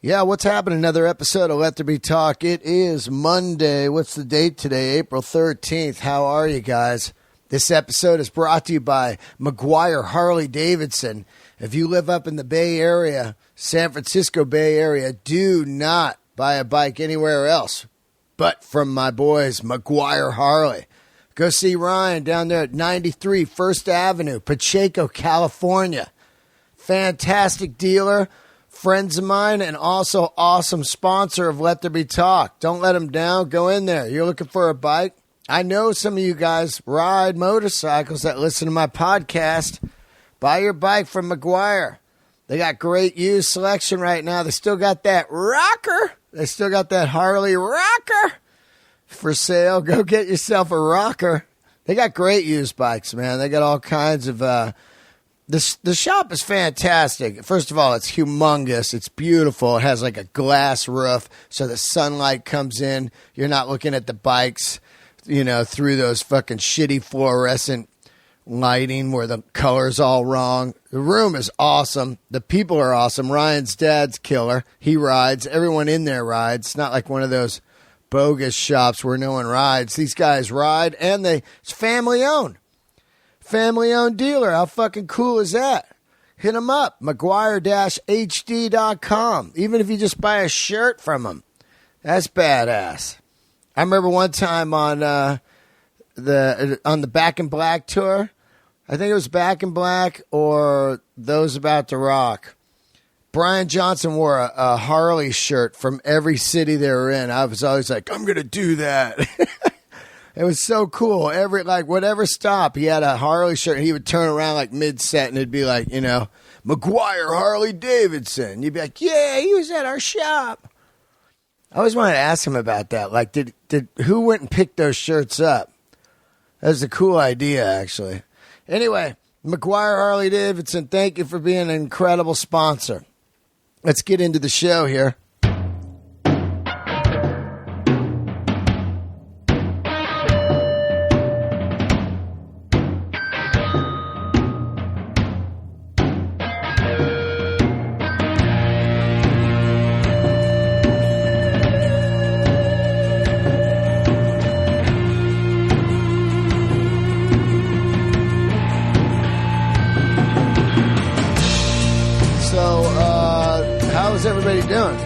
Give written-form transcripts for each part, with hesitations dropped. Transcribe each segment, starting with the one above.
Yeah, what's happening? Another episode of Let There Be Talk. It is Monday. What's the date today? April 13th. How are you guys? This episode is brought to you by McGuire Harley-Davidson. If you live up in the Bay Area, San Francisco Bay Area, do not buy a bike anywhere else but from my boys, McGuire Harley. Go see Ryan down there at 93 First Avenue, Pacheco, California. Fantastic dealer. Friends of mine and also awesome sponsor of Let There Be Talk. Don't let them down. Go in there. You're looking for a bike? I know some of you guys ride motorcycles that listen to my podcast. Buy your bike from McGuire. They got great used selection right now. They still got that rocker. They still got that Harley rocker for sale. Go get yourself a rocker. They got great used bikes, man. They got all kinds of... The shop is fantastic. First of all, it's humongous. It's beautiful. It has like a glass roof, so the sunlight comes in. You're not looking at the bikes, you know, through those fucking shitty fluorescent lighting where the color's all wrong. The room is awesome. The people are awesome. Ryan's dad's killer. He rides. Everyone in there rides. It's not like one of those bogus shops where no one rides. These guys ride, and it's family owned. Family-owned dealer. How fucking cool is that? Hit them up. McGuire-HD.com. Even if you just buy a shirt from them. That's badass. I remember one time on the Back in Black tour. I think it was Back in Black or Those About to Rock. Brian Johnson wore a Harley shirt from every city they were in. I was always like, I'm going to do that. It was so cool. Whatever stop, he had a Harley shirt, and he would turn around like mid-set, and it'd be like, you know, McGuire Harley-Davidson. You'd be like, yeah, he was at our shop. I always wanted to ask him about that. Like, did who went and picked those shirts up? That was a cool idea, actually. Anyway, McGuire Harley-Davidson, thank you for being an incredible sponsor. Let's get into the show here. How's everybody doing?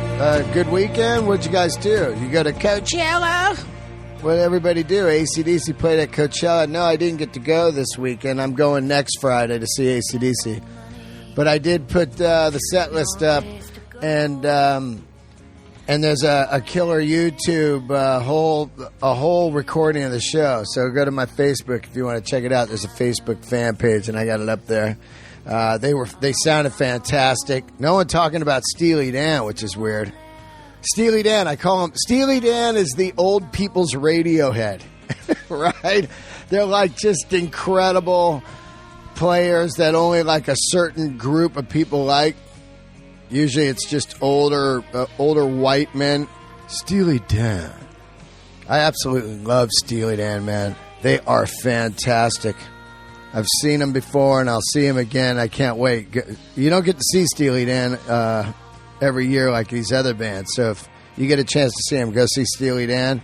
Good weekend? What'd you guys do? You go to Coachella? What'd everybody do? AC/DC played at Coachella. No, I didn't get to go this weekend. I'm going next Friday to see AC/DC. But I did put the set list up, and there's a killer YouTube a whole recording of the show. So go to my Facebook if you want to check it out. There's a Facebook fan page, and I got it up there. They sounded fantastic. No one talking about Steely Dan, which is weird. Steely Dan, I call him. Steely Dan is the old people's Radiohead, right? They're like just incredible players that only like a certain group of people like. Usually it's just older white men. Steely Dan. I absolutely love Steely Dan, man. They are fantastic. I've seen him before, and I'll see him again. I can't wait. You don't get to see Steely Dan every year like these other bands. So if you get a chance to see him, go see Steely Dan.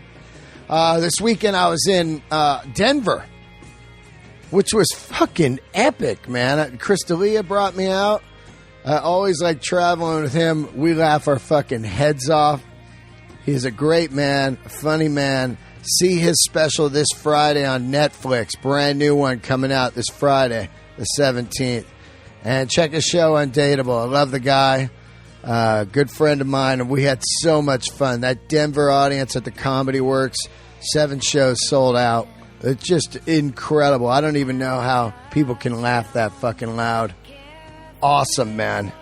This weekend I was in Denver, which was fucking epic, man. Chris D'Elia brought me out. I always like traveling with him. We laugh our fucking heads off. He's a great man, a funny man. See his special this Friday on Netflix. Brand new one coming out this Friday, the 17th. And check his show, Undateable. I love the guy. Good friend of mine. And we had so much fun. That Denver audience at the Comedy Works, 7 shows sold out. It's just incredible. I don't even know how people can laugh that fucking loud. Awesome, man.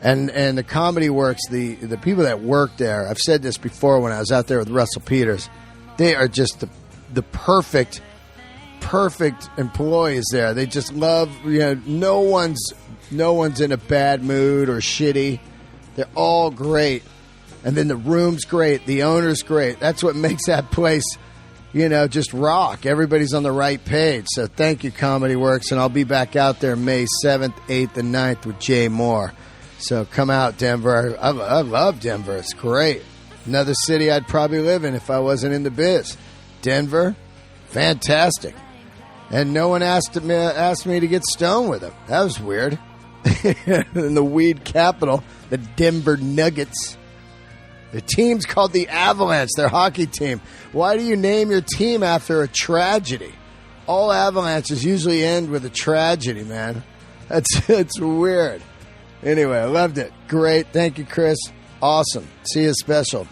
And the Comedy Works, the people that work there, I've said this before when I was out there with Russell Peters, they are just the perfect employees there. They just love, you know, no one's in a bad mood or shitty. They're all great. And then the room's great. The owner's great. That's what makes that place, you know, just rock. Everybody's on the right page. So thank you, Comedy Works. And I'll be back out there May 7th, 8th, and 9th with Jay Moore. So come out, Denver. I love Denver. It's great. Another city I'd probably live in if I wasn't in the biz. Denver, fantastic. And no one asked me to get stoned with them. That was weird. In the weed capital, the Denver Nuggets. The team's called the Avalanche, their hockey team. Why do you name your team after a tragedy? All avalanches usually end with a tragedy, man. It's weird. Anyway, I loved it. Great. Thank you, Chris. Awesome. See you special.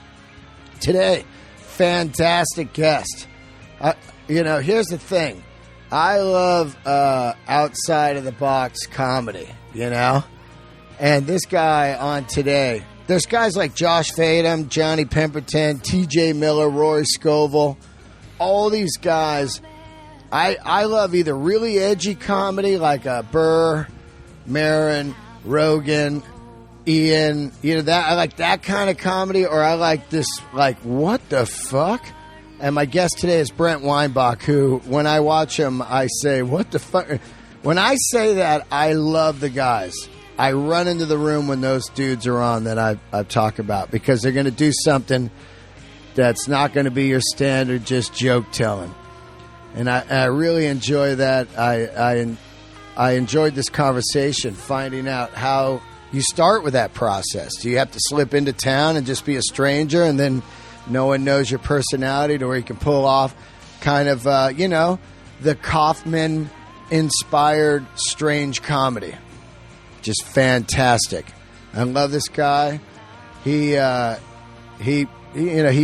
Today, fantastic guest. Here's the thing. I love outside of the box comedy, And this guy on today, there's guys like Josh Fadem, Johnny Pemberton, TJ Miller, Rory Scovel. All these guys, I love either really edgy comedy like Burr, Marin, Rogan, Ian, that I like that kind of comedy, or I like this, like, what the fuck? And my guest today is Brent Weinbach, who, when I watch him, I say, what the fuck? When I say that, I love the guys. I run into the room when those dudes are on that I talk about, because they're going to do something that's not going to be your standard just joke telling. And I really enjoy that. I enjoyed this conversation, finding out how you start with that process. Do you have to slip into town and just be a stranger, and then no one knows your personality to where you can pull off kind of, the Kaufman-inspired strange comedy? Just fantastic. I love this guy. He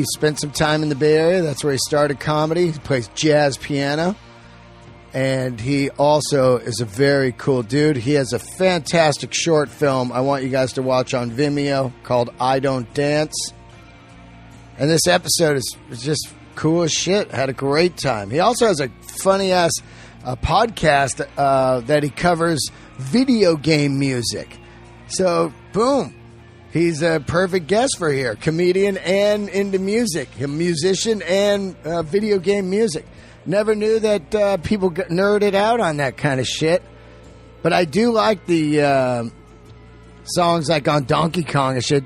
spent some time in the Bay Area. That's where he started comedy. He plays jazz piano. And he also is a very cool dude. He has a fantastic short film I want you guys to watch on Vimeo called I Don't Dance. And this episode is just cool as shit. I had a great time. He also has a funny-ass podcast that he covers video game music. So, boom. He's a perfect guest for here. Comedian and into music. A musician and video game music. Never knew that people nerded out on that kind of shit. But I do like the songs like on Donkey Kong and shit.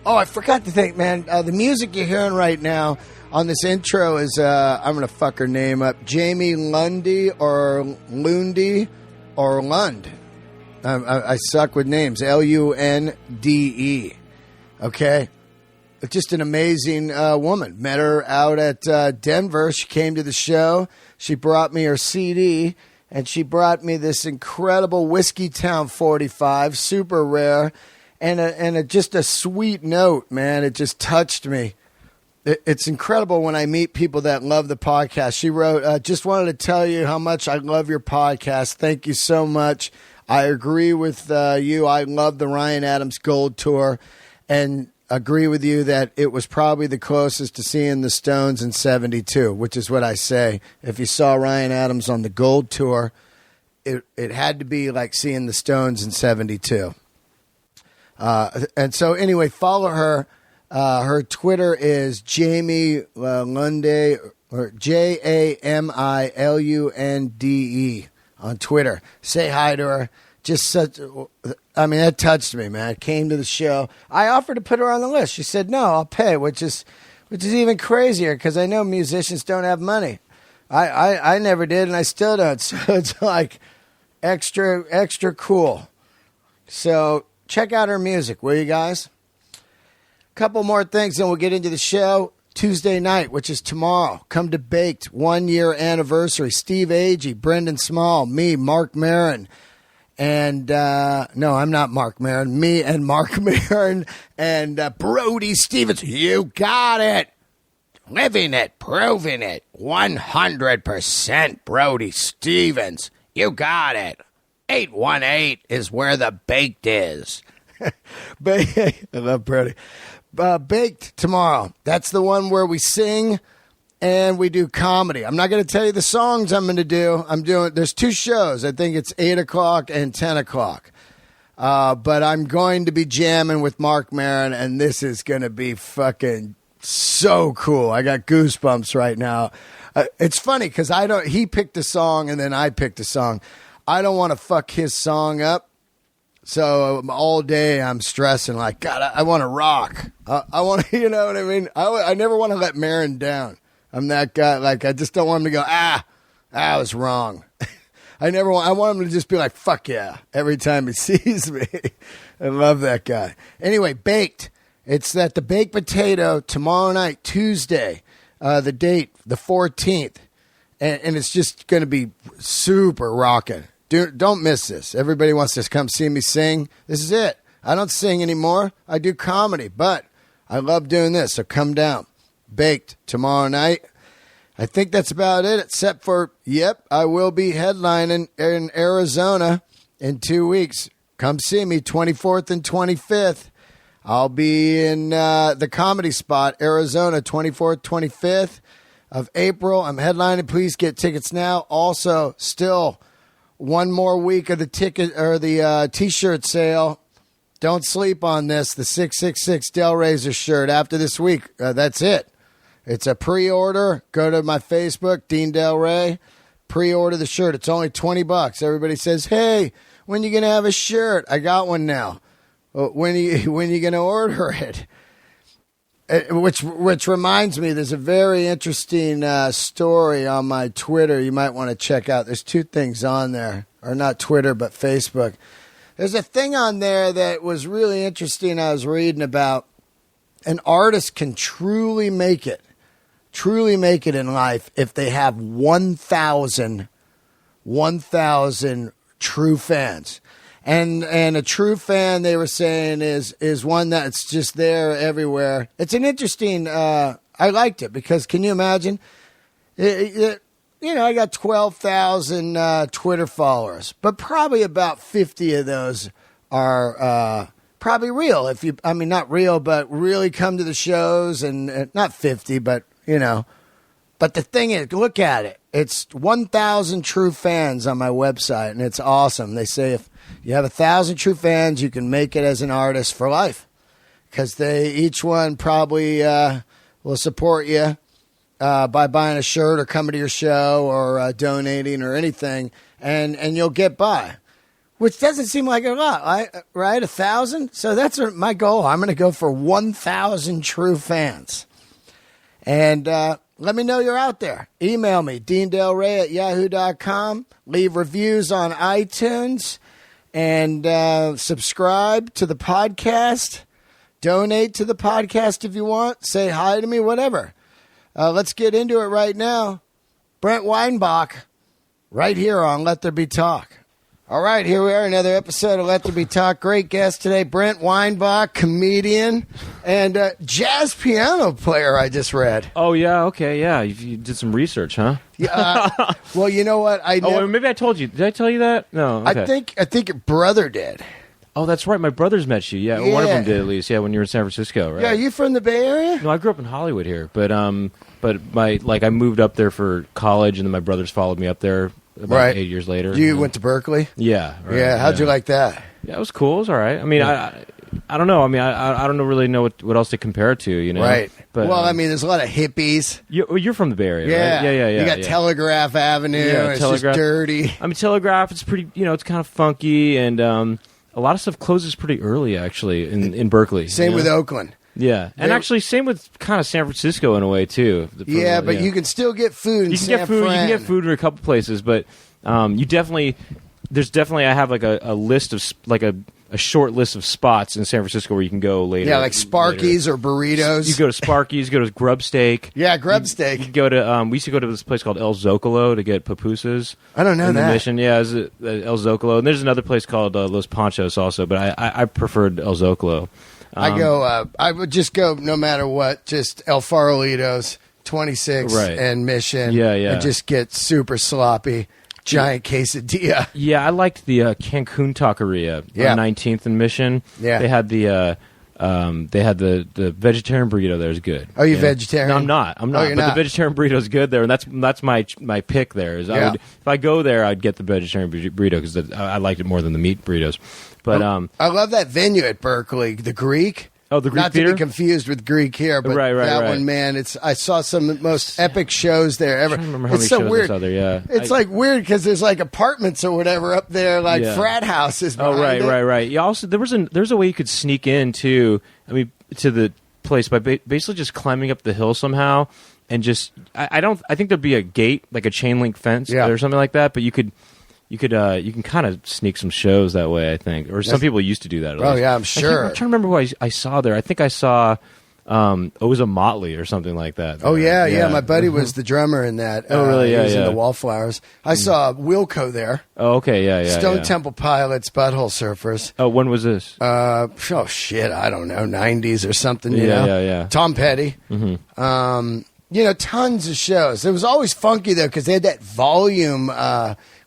I forgot to think, man. The music you're hearing right now on this intro is, I'm going to fuck her name up, Jamie Lundy or Lundy or Lund. I suck with names. Lunde. Okay? Just an amazing woman. Met her out at Denver. She came to the show. She brought me her CD, and she brought me this incredible Whiskey Town 45, super rare, and just a sweet note, man. It just touched me. It's incredible when I meet people that love the podcast. She wrote, just wanted to tell you how much I love your podcast. Thank you so much. I agree with you. I love the Ryan Adams Gold Tour, and agree with you that it was probably the closest to seeing the Stones in 72, which is what I say. If you saw Ryan Adams on the Gold Tour, it had to be like seeing the Stones in 72. And so anyway, follow her. Her Twitter is Jamie Lunde, or JAMILUNDE on Twitter. Say hi to her. That touched me, man. Came to the show. I offered to put her on the list. She said, no, I'll pay, which is even crazier because I know musicians don't have money. I never did, and I still don't. So it's like extra cool. So check out her music, will you guys? Couple more things, and we'll get into the show. Tuesday night, which is tomorrow. Come to Baked, 1 year anniversary. Steve Agee, Brendan Small, me, Mark Maron. And, no, I'm not Mark Maron. Me and Mark Maron and Brody Stevens. You got it. Living it, proving it. 100% Brody Stevens. You got it. 818 is where the Baked is. I love Brody. Baked tomorrow. That's the one where we sing and we do comedy. I'm not going to tell you the songs I'm going to do. There's two shows. I think it's 8 o'clock and 10 o'clock. But I'm going to be jamming with Mark Maron, and this is going to be fucking so cool. I got goosebumps right now. It's funny because he picked a song and then I picked a song. I don't want to fuck his song up. So all day I'm stressing like, God, I want to rock. I want to, you know what I mean? I never want to let Marin down. I'm that guy. Like, I just don't want him to go, I was wrong. I want him to just be like, fuck yeah, every time he sees me. I love that guy. Anyway, Baked. It's the baked potato tomorrow night, Tuesday, the date, the 14th. And it's just going to be super rocking. Don't miss this. Everybody wants to come see me sing. This is it. I don't sing anymore. I do comedy, but I love doing this. So come down. Baked tomorrow night. I think that's about it, except for, I will be headlining in Arizona in 2 weeks. Come see me, 24th and 25th. I'll be in the Comedy Spot, Arizona, 24th, 25th of April. I'm headlining. Please get tickets now. Also, still one more week of the ticket or the T-shirt sale. Don't sleep on this. The 666 Del Razor shirt after this week. That's it. It's a pre-order. Go to my Facebook, Dean Del Rey. Pre-order the shirt. It's only $20. Everybody says, "Hey, when you gonna have a shirt?" I got one now. When you gonna order it? Which reminds me, there's a very interesting story on my Twitter you might want to check out. There's two things on there, or not Twitter, but Facebook. There's a thing on there that was really interesting I was reading about. An artist can truly make it in life if they have 1,000 true fans. And a true fan, they were saying, is one that's just there everywhere. It's an interesting, I liked it because can you imagine? I got 12,000 Twitter followers, but probably about 50 of those are probably real. Not real, but really come to the shows and not 50, but But the thing is, look at it. It's 1,000 true fans on my website, and it's awesome. They say if you have 1,000 true fans, you can make it as an artist for life because each one probably will support you by buying a shirt or coming to your show or donating or anything, and you'll get by, which doesn't seem like a lot, right? 1,000? So that's my goal. I'm going to go for 1,000 true fans. And let me know you're out there. Email me, deandelray@yahoo.com. Leave reviews on iTunes. And subscribe to the podcast. Donate to the podcast if you want. Say hi to me, whatever. Let's get into it right now. Brent Weinbach, right here on Let There Be Talk. All right, here we are, another episode of Let There Be Talk. Great guest today, Brent Weinbach, comedian and jazz piano player, I just read. Oh, yeah, okay, yeah. You did some research, huh? Yeah. Well, you know what? Maybe I told you. Did I tell you that? No, okay. I think your brother did. Oh, that's right. My brothers met you. Yeah, one of them did at least. Yeah, when you were in San Francisco, right? Yeah, are you from the Bay Area? No, I grew up in Hollywood here, but I moved up there for college, and then my brothers followed me up there about 8 years later. You went to Berkeley? Yeah. Right, yeah. How'd you like that? Yeah, it was cool. It was all right. I mean, I don't know. I mean, I don't really know what else to compare it to, Right. But, there's a lot of hippies. You're from the Bay Area, yeah. right? Yeah. You got Telegraph Avenue. Yeah, it's just dirty. I mean, Telegraph, it's pretty, it's kind of funky, and a lot of stuff closes pretty early, actually, in Berkeley. Same with Oakland. Yeah, and actually, same with kind of San Francisco in a way, too. But you can still get food in San Fran. You can get food in a couple places, but there's definitely, I have like a list of, like a short list of spots in San Francisco where you can go later. Yeah, like Sparky's or Burritos. You go to Sparky's, go to Grub Steak. Yeah, Grub Steak. You go to, we used to go to this place called El Zocalo to get pupusas. I don't know that. The Mission, yeah, El Zocalo. And there's another place called Los Panchos also, but I preferred El Zocalo. I would just go no matter what, just El Farolitos, 26 and Mission. Yeah. And just get super sloppy. Giant quesadilla. Yeah, I liked the Cancun Taqueria on 19th and Mission. Yeah, they had the vegetarian burrito there is good. Are you vegetarian? No, I'm not. Oh, but the vegetarian burrito is good there, and that's my pick there. If I go there, I'd get the vegetarian burrito because I liked it more than the meat burritos. But I love that venue at Berkeley, the Greek. Oh, the Greek Not Theater? to be confused with Greek here, but Right, that right. one, man, I saw some of the most epic shows there ever. I don't remember how It's many so shows weird. I saw there, yeah. It's like weird because there's like apartments or whatever up there, like Yeah. frat houses. Oh, right, behind it. right. Yeah, also, there's a way you could sneak in, too, to the place by basically just climbing up the hill somehow and just, I think there'd be a gate, like a chain link fence or something like that, but you can kind of sneak some shows that way, I think. Or some people used to do that. At least. Yeah, I'm sure. I'm trying to remember who I saw there. I think I saw Oza Motley or something like that. Oh, yeah. My buddy was the drummer in that. Oh, really? He was in yeah. the Wallflowers. I saw Wilco there. Oh, okay, yeah. Stone Temple Pilots, Butthole Surfers. Oh, when was this? Oh, shit, I don't know, 90s or something, you know? Yeah. Tom Petty. Mm-hmm. Tons of shows. It was always funky, though, because they had that volume,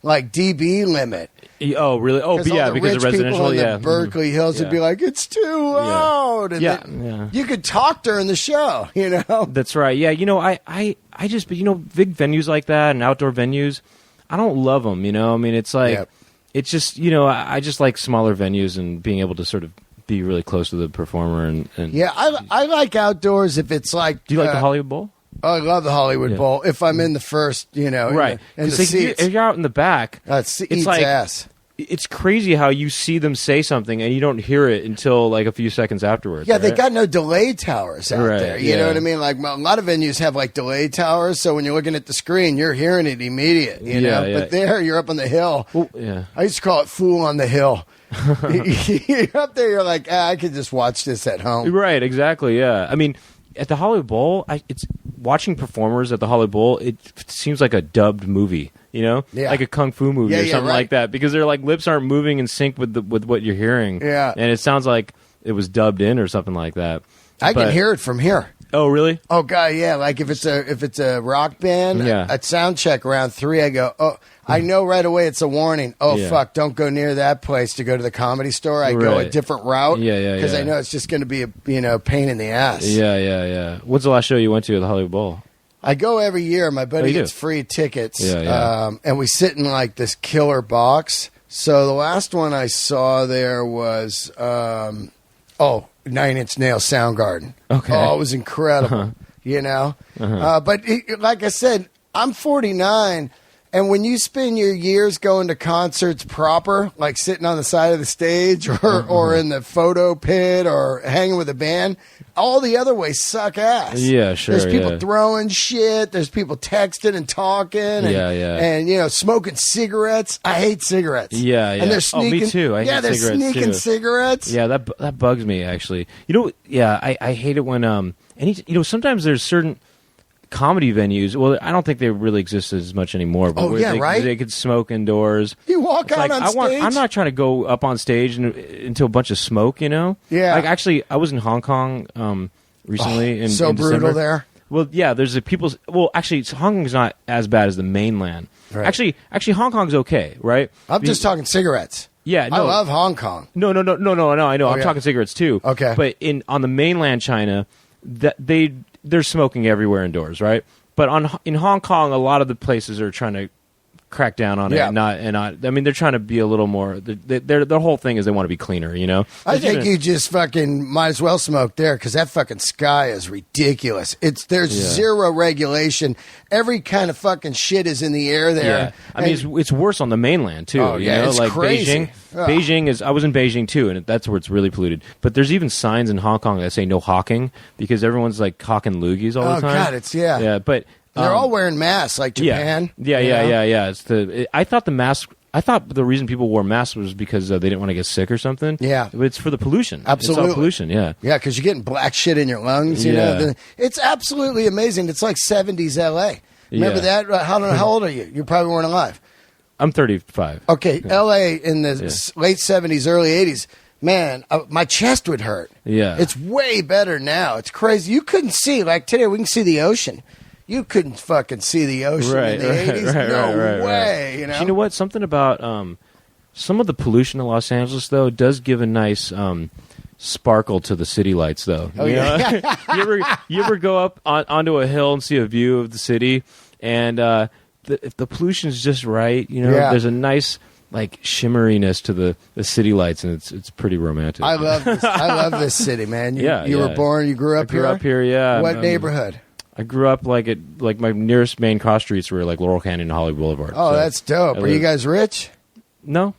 like dB limit. Oh, really? Oh, yeah, because of residential, people in the Berkeley Hills would be like, it's too loud. And you could talk during the show, you know? That's right. Yeah, I just, but big venues like that and outdoor venues, I don't love them, I mean, it's like, it's just, I just like smaller venues and being able to sort of be really close to the performer. And yeah, I like outdoors if it's like... Do you like the Hollywood Bowl? Oh, I love the Hollywood Bowl. If I'm in the first, right. in the seats. If you're out in the back, it's like ass. It's crazy how you see them say something and you don't hear it until like a few seconds afterwards. Yeah, right? they got no delay towers out there. You know what I mean? Like a lot of venues have like delay towers, so when you're looking at the screen, you're hearing it immediate. You know, but there you're up on the hill. Well, yeah, I used to call it "Fool on the Hill." You're up there, you're like, I could just watch this at home. Right? Exactly. Yeah. I mean, at the Hollywood Bowl, it's watching performers at the Hollywood Bowl. It seems like a dubbed movie. Like a kung fu movie or something like that, because their like lips aren't moving in sync with what you're hearing. Yeah, and it sounds like it was dubbed in or something like that. I can hear it from here. Oh, really? Oh, God, yeah. Like if it's a rock band, at sound check around 3, I go, oh, I know right away it's a warning. Oh, fuck, don't go near that place to go to the Comedy Store. I go a different route. Because I know it's just going to be a pain in the ass. Yeah. When's the last show you went to at the Hollywood Bowl? I go every year. My buddy gets free tickets. And we sit in like this killer box. So the last one I saw there was, 9 Inch Nails Soundgarden. Okay. Oh, it was incredible, But like I said, I'm 49, and when you spend your years going to concerts proper, like sitting on the side of the stage or in the photo pit or hanging with a band, all the other ways suck ass. Yeah, sure. There's people throwing shit. There's people texting and talking. And smoking cigarettes. I hate cigarettes. Yeah. And they're sneaking. Oh, me too. I hate they're cigarettes sneaking too. cigarettes. Yeah, that bugs me actually. I hate it when sometimes there's certain comedy venues. Well, I don't think they really exist as much anymore. But right. They could smoke indoors. You walk out on stage. I'm not trying to go up on stage into a bunch of smoke. Yeah. Like actually, I was in Hong Kong recently. in brutal December. there. Well, yeah. There's a people's. Well, actually, Hong Kong's not as bad as the mainland. Right. Actually, Hong Kong's okay, right? I'm just talking cigarettes. Yeah, no. I love Hong Kong. No. I know. I'm talking cigarettes too. Okay. But on the mainland China, they're smoking everywhere indoors, right? But in Hong Kong, a lot of the places are trying to crack down on it. And not. I mean, they're trying to be a little more. Their whole thing is they want to be cleaner. I think you just fucking might as well smoke there because that fucking sky is ridiculous. There's zero regulation. Every kind of fucking shit is in the air there. Yeah. I mean, it's worse on the mainland too. It's like crazy. Beijing is. I was in Beijing too, and that's where it's really polluted. But there's even signs in Hong Kong that say no hawking because everyone's like hawking loogies all the time. Oh God, yeah. But they're all wearing masks, like Japan. Yeah. I thought the mask. I thought the reason people wore masks was because they didn't want to get sick or something. Yeah, but it's for the pollution. Absolutely, it's all pollution. Yeah, because you're getting black shit in your lungs. You know, it's absolutely amazing. It's like 70s LA. Remember that? How old are you? You probably weren't alive. I'm 35. Okay, LA in the late 70s, early 80s. Man, my chest would hurt. Yeah, it's way better now. It's crazy. You couldn't see like today. We can see the ocean. You couldn't fucking see the ocean in the 80s. No way. You know what? Something about some of the pollution in Los Angeles, though, does give a nice sparkle to the city lights, though. Oh, you ever go up onto a hill and see a view of the city, and if the pollution's just right, there's a nice like shimmeriness to the city lights, and it's pretty romantic. I love this. I love this city, man. You were born. You grew up here. I grew up here. Yeah. What neighborhood? I grew up like my nearest main cross streets were like Laurel Canyon and Hollywood Boulevard. Oh, so that's dope. Are you guys rich? No.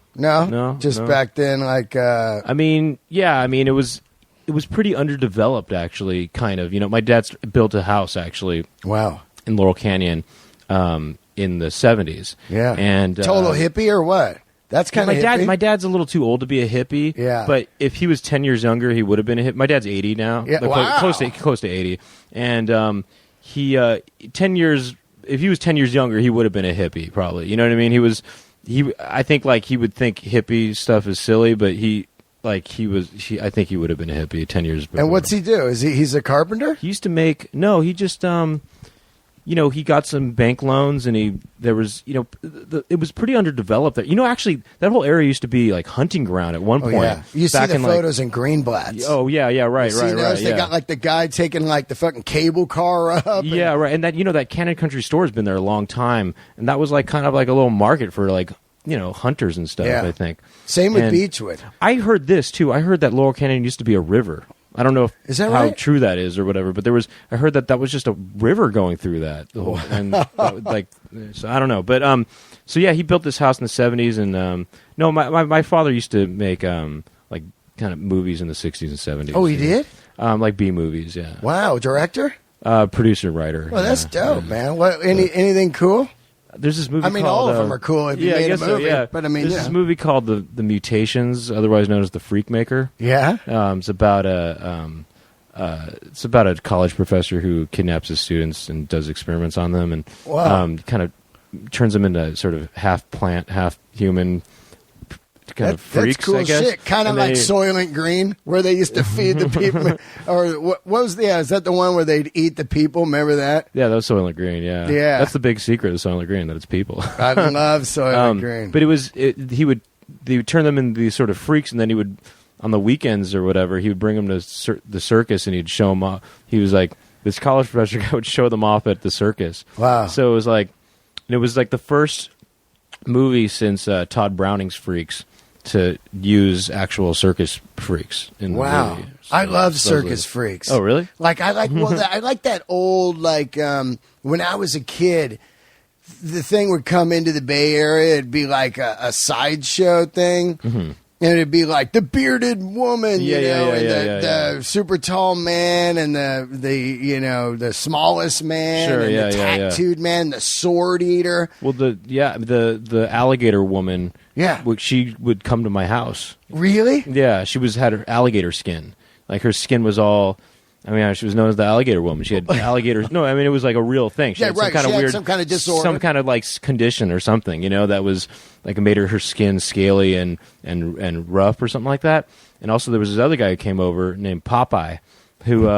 Just back then, like. I mean, it was pretty underdeveloped, actually. Kind of. My dad's built a house actually. Wow. In Laurel Canyon, in the 70s. Yeah. And total hippie or what? That's kind of hippie. My dad's a little too old to be a hippie. Yeah. But if he was 10 years younger, he would have been a hippie. My dad's 80 now. Yeah. Wow. Close to 80. And he 10 years. If he was 10 years younger, he would have been a hippie probably. You know what I mean? I think like he would think hippie stuff is silly, but I think he would have been a hippie 10 years before. And what's he do? He's a carpenter? He used to make he just he got some bank loans, and it was pretty underdeveloped there. Actually, that whole area used to be like hunting ground at one point. Yeah. You see the photos in Greenblatt's. Oh yeah, right. They got like the guy taking like the fucking cable car up. Yeah, right. And that that Cannon Country store has been there a long time, and that was like kind of like a little market for like hunters and stuff. Yeah. I think. Same with Beechwood. I heard this too. I heard that Laurel Canyon used to be a river. I don't know if how true that is or whatever, but I heard that was just a river going through that. So I don't know. But so yeah, he built this house in the 70s, and my father used to make like kind of movies in the 60s and 70s. Oh, he did? Like B movies, yeah. Wow, director? Producer, writer. Well, that's dope, man. What anything cool? There's this movie. I mean, called, all of them are cool if you made a movie. So, yeah. But I mean, there's this movie called the Mutations, otherwise known as The Freak Maker. Yeah. It's about a college professor who kidnaps his students and does experiments on them, and kind of turns them into sort of half plant, half human. Kind of freaks, that's cool I guess. Shit. Kind of like Soylent Green, where they used to feed the people. Or what was is that the one where they'd eat the people? Remember that? Yeah, that was Soylent Green. Yeah, that's the big secret of Soylent Green, that it's people. I love Soylent Green. But they would turn them into these sort of freaks, and then he would, on the weekends or whatever, he would bring them to the circus, and he'd show them off. He was like, this college professor guy would show them off at the circus. Wow. So it was like the first movie since Todd Browning's Freaks to use actual circus freaks in the movie. So I love circus freaks. Oh, really? Like I like I like that old when I was a kid, the thing would come into the Bay Area, it'd be like a sideshow thing. Mm-hmm. And it'd be like the bearded woman, the super tall man, and the smallest man, and the tattooed man, the sword eater. Well, the alligator woman. Yeah, she would come to my house. Really? Yeah, she had her alligator skin. Like her skin was all. I mean, she was known as the alligator woman. She had alligators. No, I mean it was like a real thing. She had some kind of weird, some kind of disorder, some kind of like condition or something. That was like made her skin scaly and rough or something like that. And also there was this other guy who came over named Popeye, who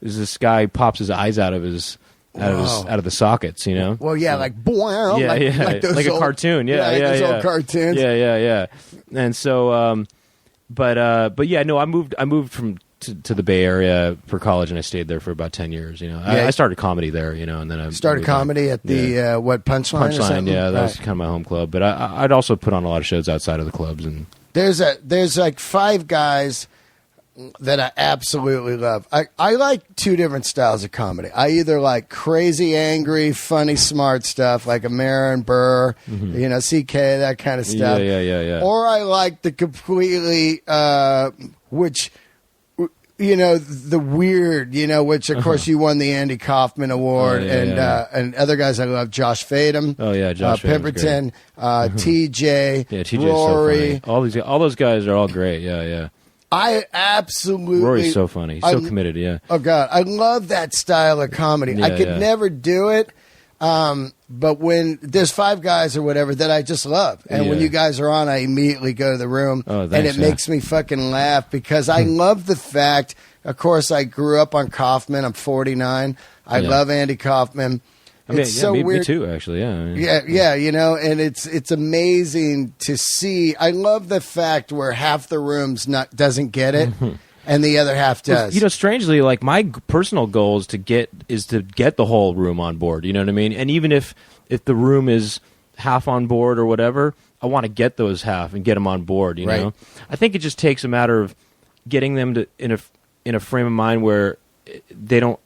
is this guy who pops his eyes out of the sockets. Well, yeah, like boing, like a cartoon. Yeah, old cartoons. Yeah. And so, but yeah, no, I moved from. To the Bay Area for college, and I stayed there for about 10 years. I started comedy there, and then I started comedy at the Punchline. Punchline, yeah, that was kind of my home club. But I'd also put on a lot of shows outside of the clubs. And there's like 5 guys that I absolutely love. I like 2 different styles of comedy. I either like crazy, angry, funny, smart stuff like Amir and Burr, CK, that kind of stuff. Yeah. Or I like the completely which. The weird, which of course you won the Andy Kaufman Award, and other guys I love, Josh Fadem, Josh Pemberton, TJ, TJ's Rory, so funny. All those guys are all great. Yeah. I absolutely Rory's so funny, so committed. Yeah. Oh God, I love that style of comedy. I could never do it. But when there's 5 guys or whatever that I just love, and when you guys are on, I immediately go to the room, and it makes me fucking laugh because I love the fact. Of course, I grew up on Kaufman. I'm 49. I love Andy Kaufman. It's so weird. Me too, actually. Yeah. And it's amazing to see. I love the fact where half the room's doesn't get it. And the other half does. Strangely, like my personal goal is to get the whole room on board. You know what I mean? And even if the room is half on board or whatever, I want to get those half and get them on board. You know, I think it just takes a matter of getting them to in a frame of mind where they don't.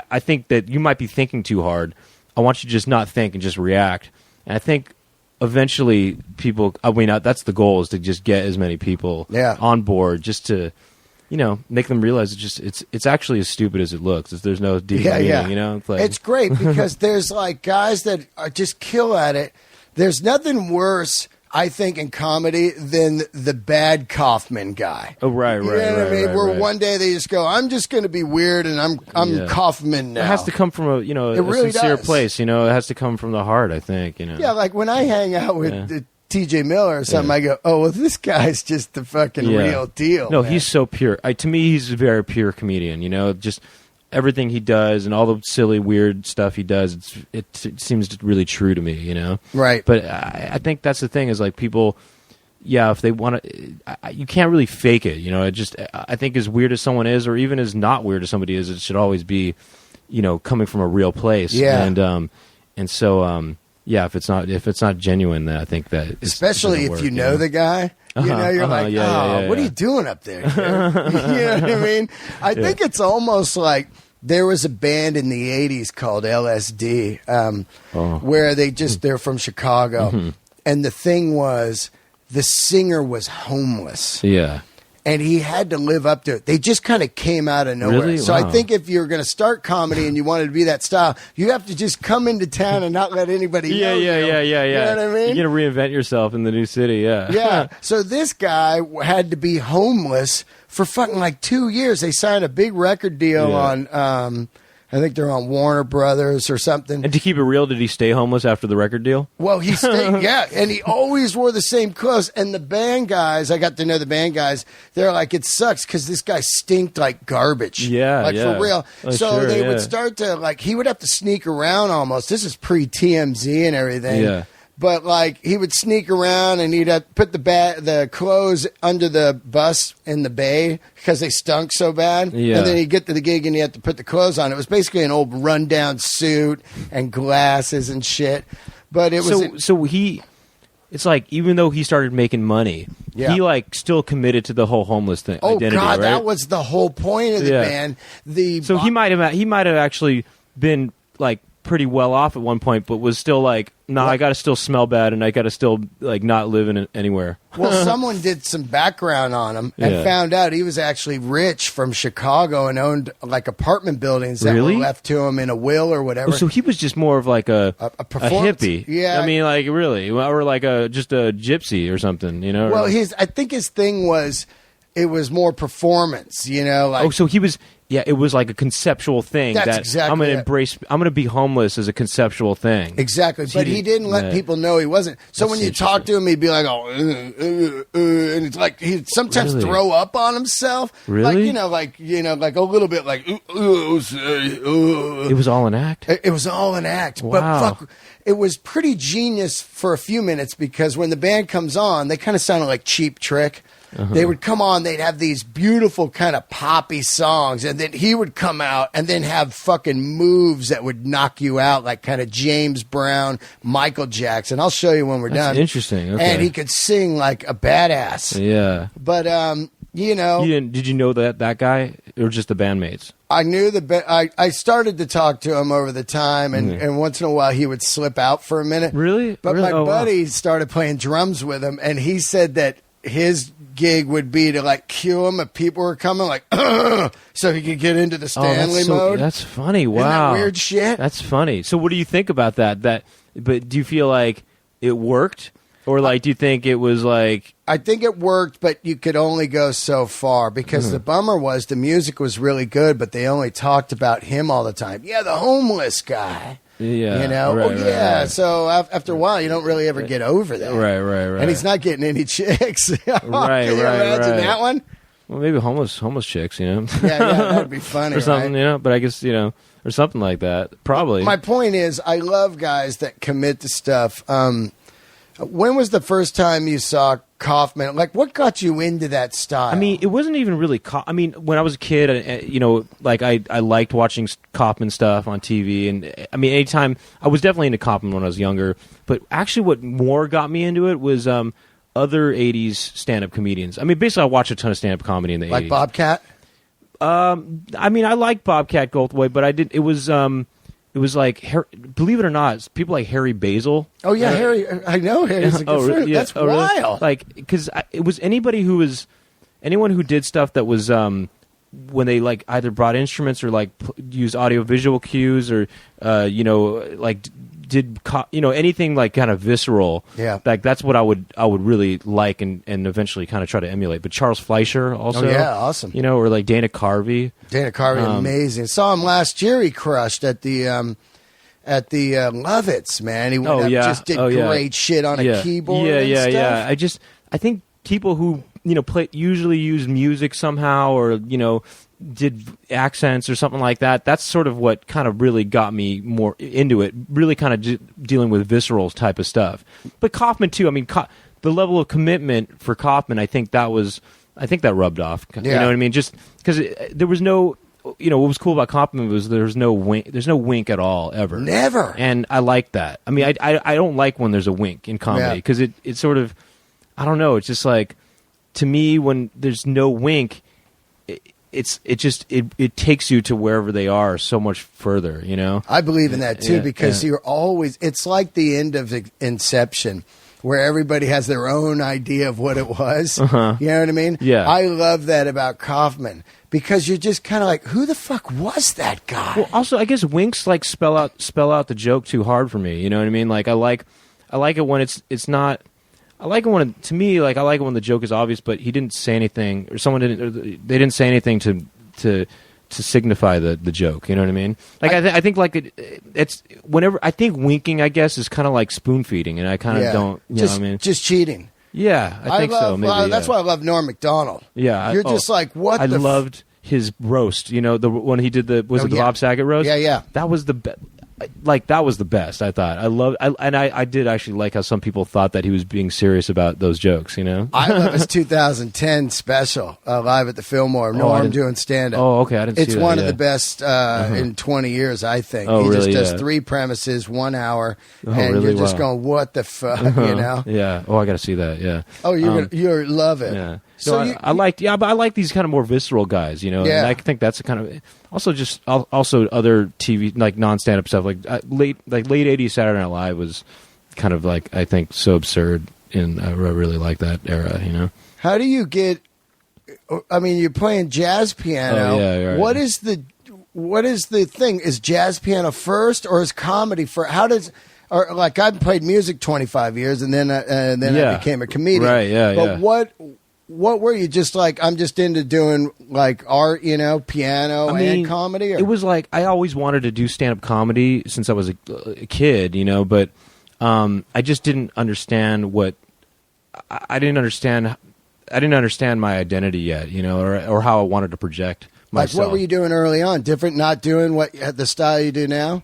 I think that you might be thinking too hard. I want you to just not think and just react. And I think eventually people. I mean, that's the goal, is to just get as many people on board, just to, you know, make them realize it's actually as stupid as it looks. There's no deep meaning, you know. It's great because there's like guys that are just kill at it. There's nothing worse, I think, in comedy than the bad Kaufman guy. Oh, right. You know what I mean? Where one day they just go, I'm just going to be weird, and I'm Kaufman now. It has to come from a really sincere place. You know, it has to come from the heart, I think. You know. Yeah, like when I hang out with T.J. Miller or something, I go, oh, well, this guy's just the fucking real deal. No, man. He's so pure. To me, he's a very pure comedian. You know, just everything he does and all the silly, weird stuff he does, it seems really true to me, you know? Right. But I think that's the thing, is like people, if they want to, you can't really fake it, you know? I think as weird as someone is, or even as not weird as somebody is, it should always be, you know, coming from a real place. Yeah. And so, if it's not genuine, then I think that especially if you know the guy. You know, you're like, what are you doing up there? You know what I mean? I think it's almost like there was a band in the 80s called LSD where they're from Chicago. And the thing was, the singer was homeless. Yeah. And he had to live up to it. They just kind of came out of nowhere. Really? So Wow. I think if you're going to start comedy and you wanted to be that style, you have to just come into town and not let anybody know. Yeah. You know what I mean? You're going to reinvent yourself in the new city, Yeah. So this guy had to be homeless for fucking like 2 years. They signed a big record deal on, I think they're on Warner Brothers or something. And to keep it real, did he stay homeless after the record deal? Well, he stayed, and he always wore the same clothes. And the band guys, I got to know the band guys, they're like, it sucks because this guy stinked like garbage. Yeah, for real. Oh, so sure, they would start to, like, he would have to sneak around almost. This is pre-TMZ and everything. Yeah. But, like, he would sneak around and he'd have to put the clothes under the bus in the bay because they stunk so bad. Yeah. And then he'd get to the gig and he had to put the clothes on. It was basically an old rundown suit and glasses and shit. But it was... It's like, even though he started making money, he, like, still committed to the whole homeless thing. Oh, identity, God, right? that was the whole point of the band. So he might have actually been, like, pretty well off at one point, but was still like, I got to still smell bad and I got to still, like, not live in anywhere. Well, someone did some background on him and found out he was actually rich from Chicago and owned, like, apartment buildings that were left to him in a will or whatever. Oh, so he was just more of like a hippie. Yeah. I mean, like, really, or like just a gypsy or something, you know? Well, I think his thing was, it was more performance, you know? Like, so he was... Yeah, it was like a conceptual thing. That's exactly I'm going to embrace. I'm going to be homeless as a conceptual thing. Exactly, but he didn't let people know he wasn't. So when you talk to him, he'd be like, "Oh," and it's like he'd sometimes throw up on himself. Really? like a little bit like. It was all an act. It was all an act. Wow. But fuck, it was pretty genius for a few minutes because when the band comes on, they kind of sounded like Cheap Trick. They would come on, they'd have these beautiful kind of poppy songs, and then he would come out and then have fucking moves that would knock you out, like kind of James Brown, Michael Jackson. I'll show you when we're done. Interesting. Okay. And he could sing like a badass. Yeah. But, did you know that guy or just the bandmates? I knew I started to talk to him over the time, and once in a while he would slip out for a minute. Really? But my buddy started playing drums with him, and he said that his gig would be to, like, cue him if people were coming, like, so he could get into the Stanley mode. That's funny. Wow. Isn't that weird shit? That's funny. So what do you think about that? But do you feel like it worked? Or, like, do you think it was, like... I think it worked, but you could only go so far because the bummer was the music was really good, but they only talked about him all the time. Yeah, the homeless guy. Yeah. You know? Right. So after a while, you don't really ever get over that. Right. And he's not getting any chicks. Right. Can you imagine that one? Well, maybe homeless chicks, you know? Yeah, that would be funny, or something, right? You know? But I guess, you know, or something like that. Probably. My point is, I love guys that commit to stuff. When was the first time you saw Kaufman? Like, what got you into that style? I mean, it wasn't even really. I mean, when I was a kid, you know, like I liked watching Kaufman stuff on TV, and I mean, anytime I was definitely into Kaufman when I was younger. But actually, what more got me into it was other '80s stand-up comedians. I mean, basically, I watched a ton of stand-up comedy in the '80s. Like Bobcat. I mean, I like Bobcat Goldthwait, but I did. It was like, believe it or not, people like Harry Basil. Oh yeah, Harry. I know Harry's a good friend. Yeah, that's wild. Really? Like, because it was anyone who did stuff that was when they like either brought instruments or like used audio visual cues or you know, like did anything like kind of visceral. Yeah, like that's what I would really like and eventually kind of try to emulate. But Charles Fleischer also. Oh yeah, awesome. You know, or like Dana Carvey. Dana Carvey, amazing. Saw him last year. He crushed at the Lovitz, man. He went up, just did great shit on a keyboard. Yeah. I think people who usually use music somehow or did accents or something like that. That's sort of what kind of really got me more into it. Really kind of dealing with visceral type of stuff. But Kaufman too. I mean, the level of commitment for Kaufman, I think that rubbed off. You know what I mean? Just because there was no. What was cool about Kaufman was there's no wink at all ever. Never. And I like that. I mean, I don't like when there's a wink in comedy because it sort of, I don't know. It's just like, to me, when there's no wink, it takes you to wherever they are so much further. I believe in that too because you're always. It's like the end of Inception, where everybody has their own idea of what it was. Uh-huh. You know what I mean? Yeah. I love that about Kaufman. Because you're just kind of like, who the fuck was that guy? Well, also, I guess winks like spell out the joke too hard for me. You know what I mean? Like I like it when it's not. I like it when to me, like I like it when the joke is obvious, but he didn't say anything, or someone didn't. Or they didn't say anything to signify the joke. You know what I mean? Like I think like it's whenever I think winking, I guess, is kind of like spoon feeding, and I kind of don't. You know what I mean? Just cheating. Yeah, I think so. Maybe that's why I love Norm Macdonald. Yeah, you're just like what? I loved his roast. The when he did the Bob Saget roast. Yeah. That was the best. Like that was the best. I thought. I did actually like how some people thought that he was being serious about those jokes. I love his 2010 special live at the Fillmore. Norm doing stand up. Oh, okay. I didn't see that. It's one of the best in 20 years, I think. Oh, he really? just does 3 premises, 1 hour, and really? you're just going, "What the fuck?" Yeah. Oh, I got to see that. Yeah. Oh, you're love it. Yeah. So I like these kind of more visceral guys. Yeah. And I think that's a kind of also other TV like non-stand up stuff like late 80s Saturday Night Live was kind of like I think so absurd, and I really like that era. How do you get? I mean, you're playing jazz piano. Oh, yeah, right. What is the thing? Is jazz piano first, or is comedy first? How does? Or like I've played music 25 years, and then I became a comedian. Right. Yeah. But what were you just like? I'm just into doing like art, piano and comedy. Or? It was like I always wanted to do stand up comedy since I was a kid, but I just didn't understand what I didn't understand my identity yet, or how I wanted to project myself. Like what were you doing early on? Different, not doing what the style you do now.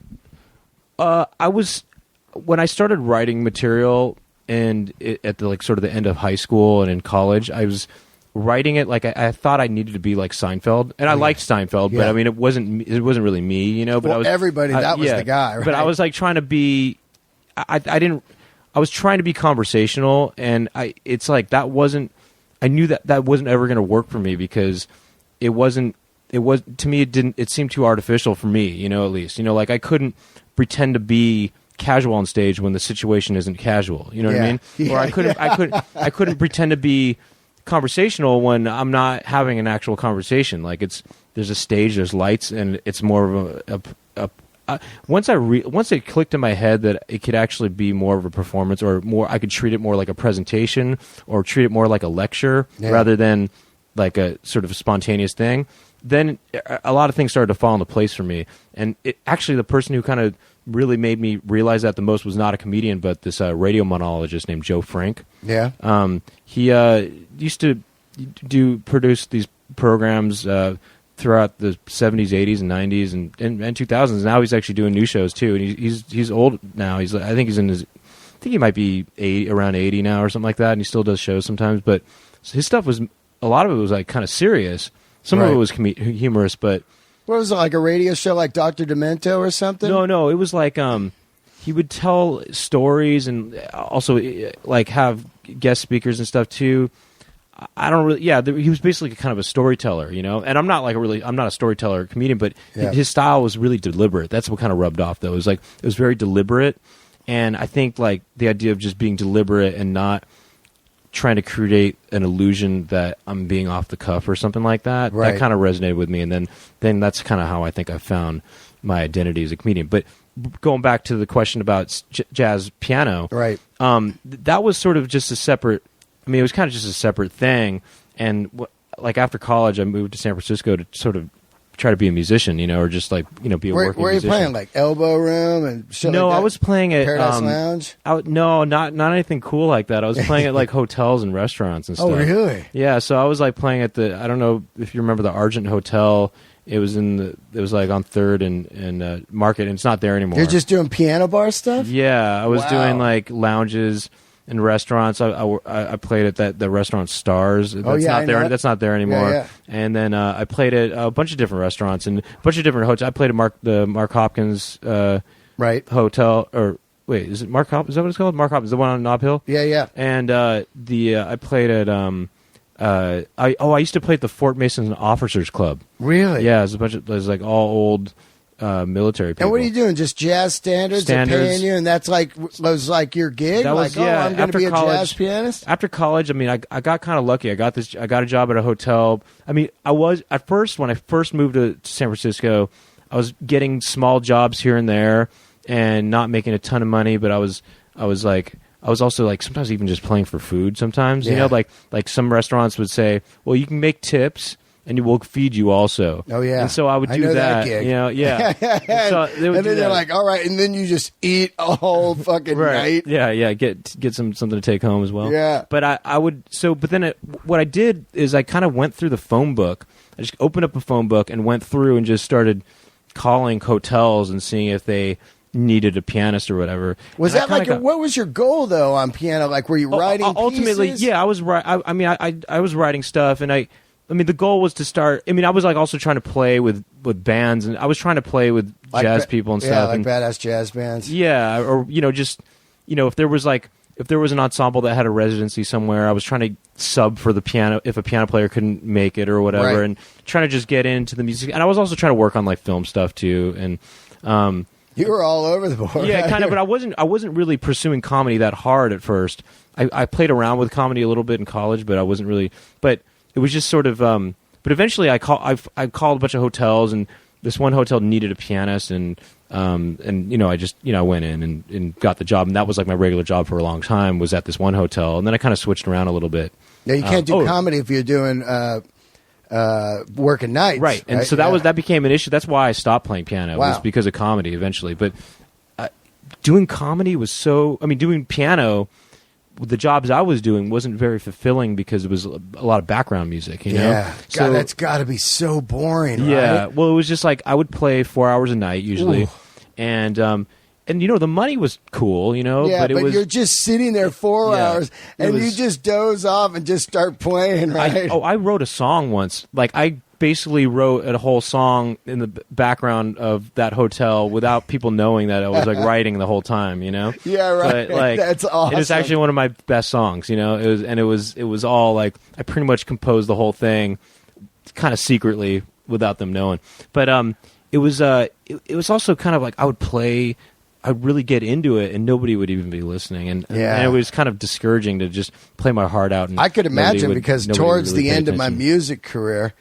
When I started writing material. And at the sort of the end of high school and in college, I was writing it like I thought I needed to be like Seinfeld, and I liked Seinfeld, but I mean it wasn't really me, But that was the guy, right? But I was like trying to be, I was trying to be conversational, and it's like that wasn't. I knew that wasn't ever going to work for me because it wasn't. It was to me. It didn't. It seemed too artificial for me, at least, like I couldn't pretend to be casual on stage when the situation isn't casual. You know what I mean? Or I couldn't pretend to be conversational when I'm not having an actual conversation. Like there's a stage, there's lights, and it's more of once it clicked in my head that it could actually be more of a performance, or more, I could treat it more like a presentation, or treat it more like a lecture rather than like a sort of spontaneous thing. Then a lot of things started to fall into place for me. And actually the person who kind of really made me realize that the most was not a comedian, but this radio monologist named Joe Frank. Yeah. He used to produce these programs throughout the 70s, 80s, and 90s, and 2000s. Now he's actually doing new shows too, and he's old now. I think he's in his think he might be around 80 now or something like that, and he still does shows sometimes. But his stuff was, a lot of it was like kind of serious. Some of it was humorous, but what was it, like a radio show like Dr. Demento or something? No, it was like he would tell stories and also like have guest speakers and stuff too. I don't really, he was basically kind of a storyteller, you know. And I'm not a storyteller comedian, but his style was really deliberate. That's what kind of rubbed off, though. It was very deliberate, and I think like the idea of just being deliberate and not trying to create an illusion that I'm being off the cuff or something like that. That kind of resonated with me, and then that's kind of how I think I found my identity as a comedian. But going back to the question about jazz piano, that was sort of just a separate. I mean, it was kind of just a separate thing. And like after college, I moved to San Francisco to sort of try to be a musician, you know, or just like, you know, be a working musician. Where are you playing? Like Elbow Room and shit No, like that? I was playing at Paradise Lounge? No, not anything cool like that. I was playing at like hotels and restaurants and stuff. Oh, really? Yeah, so I was like playing at I don't know if you remember the Argent Hotel. It was like on 3rd and Market, and it's not there anymore. You're just doing piano bar stuff? Yeah, I was doing like lounges and restaurants. I played at the restaurant Stars. That's not there. That's not there anymore. Yeah. And then I played at a bunch of different restaurants and a bunch of different hotels. I played at the Mark Hopkins hotel. Or wait, is it Mark Hopkins? Is that what it's called? Mark Hopkins, the one on Nob Hill. Yeah. And I played at I used to play at the Fort Mason Officers Club. Really? Yeah, there's like all old military people. And what are you doing? Just jazz standards? They're paying you, and that's like was like your gig. That was, I'm going to be a jazz pianist. After college, I mean, I got kind of lucky. I got a job at a hotel. I mean, I was at first when I first moved to San Francisco, I was getting small jobs here and there and not making a ton of money. But I was also like sometimes even just playing for food. Sometimes you know, like some restaurants would say, well, you can make tips. And we'll feed you also. Oh, yeah. And so I would do that. Gig. You know, yeah. And then they're like, all right. And then you just eat a whole fucking night. Yeah. Get something to take home as well. Yeah. But I would, but then what I did is I kind of went through the phone book. I just opened up a phone book and went through and just started calling hotels and seeing if they needed a pianist or whatever. Was that like what was your goal though on piano? Like were you writing ultimately, pieces? Yeah, I was I was writing stuff, and I mean, the goal was to start. I mean, I was like also trying to play with bands, and I was trying to play with jazz people and stuff. Yeah, like and, badass jazz bands. Yeah, or just if there was an ensemble that had a residency somewhere, I was trying to sub for the piano if a piano player couldn't make it or whatever, and trying to just get into the music. And I was also trying to work on like film stuff too, and you were all over the board. Yeah, kind of. But I wasn't really pursuing comedy that hard at first. I played around with comedy a little bit in college, but I wasn't really. But it was just sort of, but eventually I called a bunch of hotels, and this one hotel needed a pianist, and I just went in and got the job, and that was like my regular job for a long time, was at this one hotel, and then I kind of switched around a little bit. Yeah, you can't do comedy if you're doing working nights, right? And so that became an issue. That's why I stopped playing piano. Was because of comedy eventually, but doing comedy was doing piano. The jobs I was doing wasn't very fulfilling because it was a lot of background music, you know? Yeah. God, that's got to be so boring, yeah. Right? Well, it was just like I would play 4 hours a night usually. Ooh. And the money was cool, Yeah, but you're just sitting there 4 hours and you just doze off and just start playing, right? I wrote a song once. Like I basically wrote a whole song in the background of that hotel without people knowing that I was like writing the whole time, Yeah, right. But, like, that's awesome. It was actually one of my best songs, It was all like I pretty much composed the whole thing, kind of secretly without them knowing. But it was also kind of like I'd really get into it, and nobody would even be listening, and it was kind of discouraging to just play my heart out. And I could imagine because towards really the end of my music career,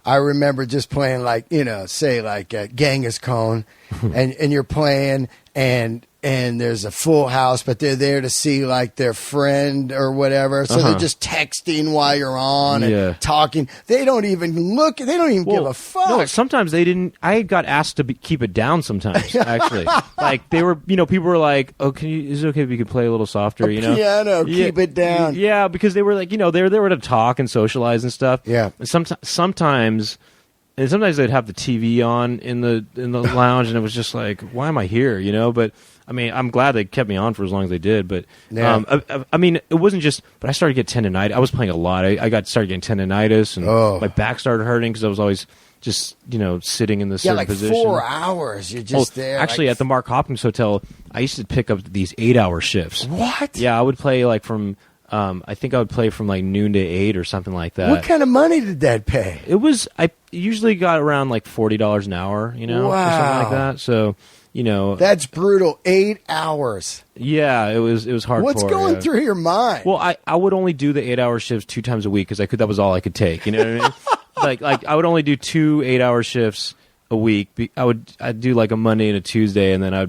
I remember just playing like, say like Genghis Khan, and you're playing and there's a full house, but they're there to see like their friend or whatever. So they're just texting while you're on and talking. They don't even look. They don't even give a fuck. No, sometimes they didn't. I got asked to keep it down sometimes, actually. Like they were, people were like, oh, is it okay if you could play a little softer, Piano, keep it down. Yeah, because they were like, they were to talk and socialize and stuff. Yeah. And sometimes, And sometimes they'd have the TV on in the lounge, and it was just like, why am I here? You know, but I mean, I'm glad they kept me on for as long as they did. But I mean, it wasn't just. But I started to get tendonitis. I was playing a lot. I started getting tendonitis, and my back started hurting because I was always just sitting in the certain position. 4 hours. You're just there. Actually, at the Mark Hopkins Hotel, I used to pick up these 8-hour shifts. What? Yeah, I would play like from. I think I would play from like noon to 8 or something like that. What kind of money did that pay? It was. I usually got around like $40 an hour. Or something like that. So. That's brutal. 8 hours. Yeah, it was hardcore. What's going through your mind? Well, I would only do the 8-hour shifts 2 times a week because that was all I could take. You know what I mean? like I would only do 2 8-hour shifts a week. I'd do like a Monday and a Tuesday, and then I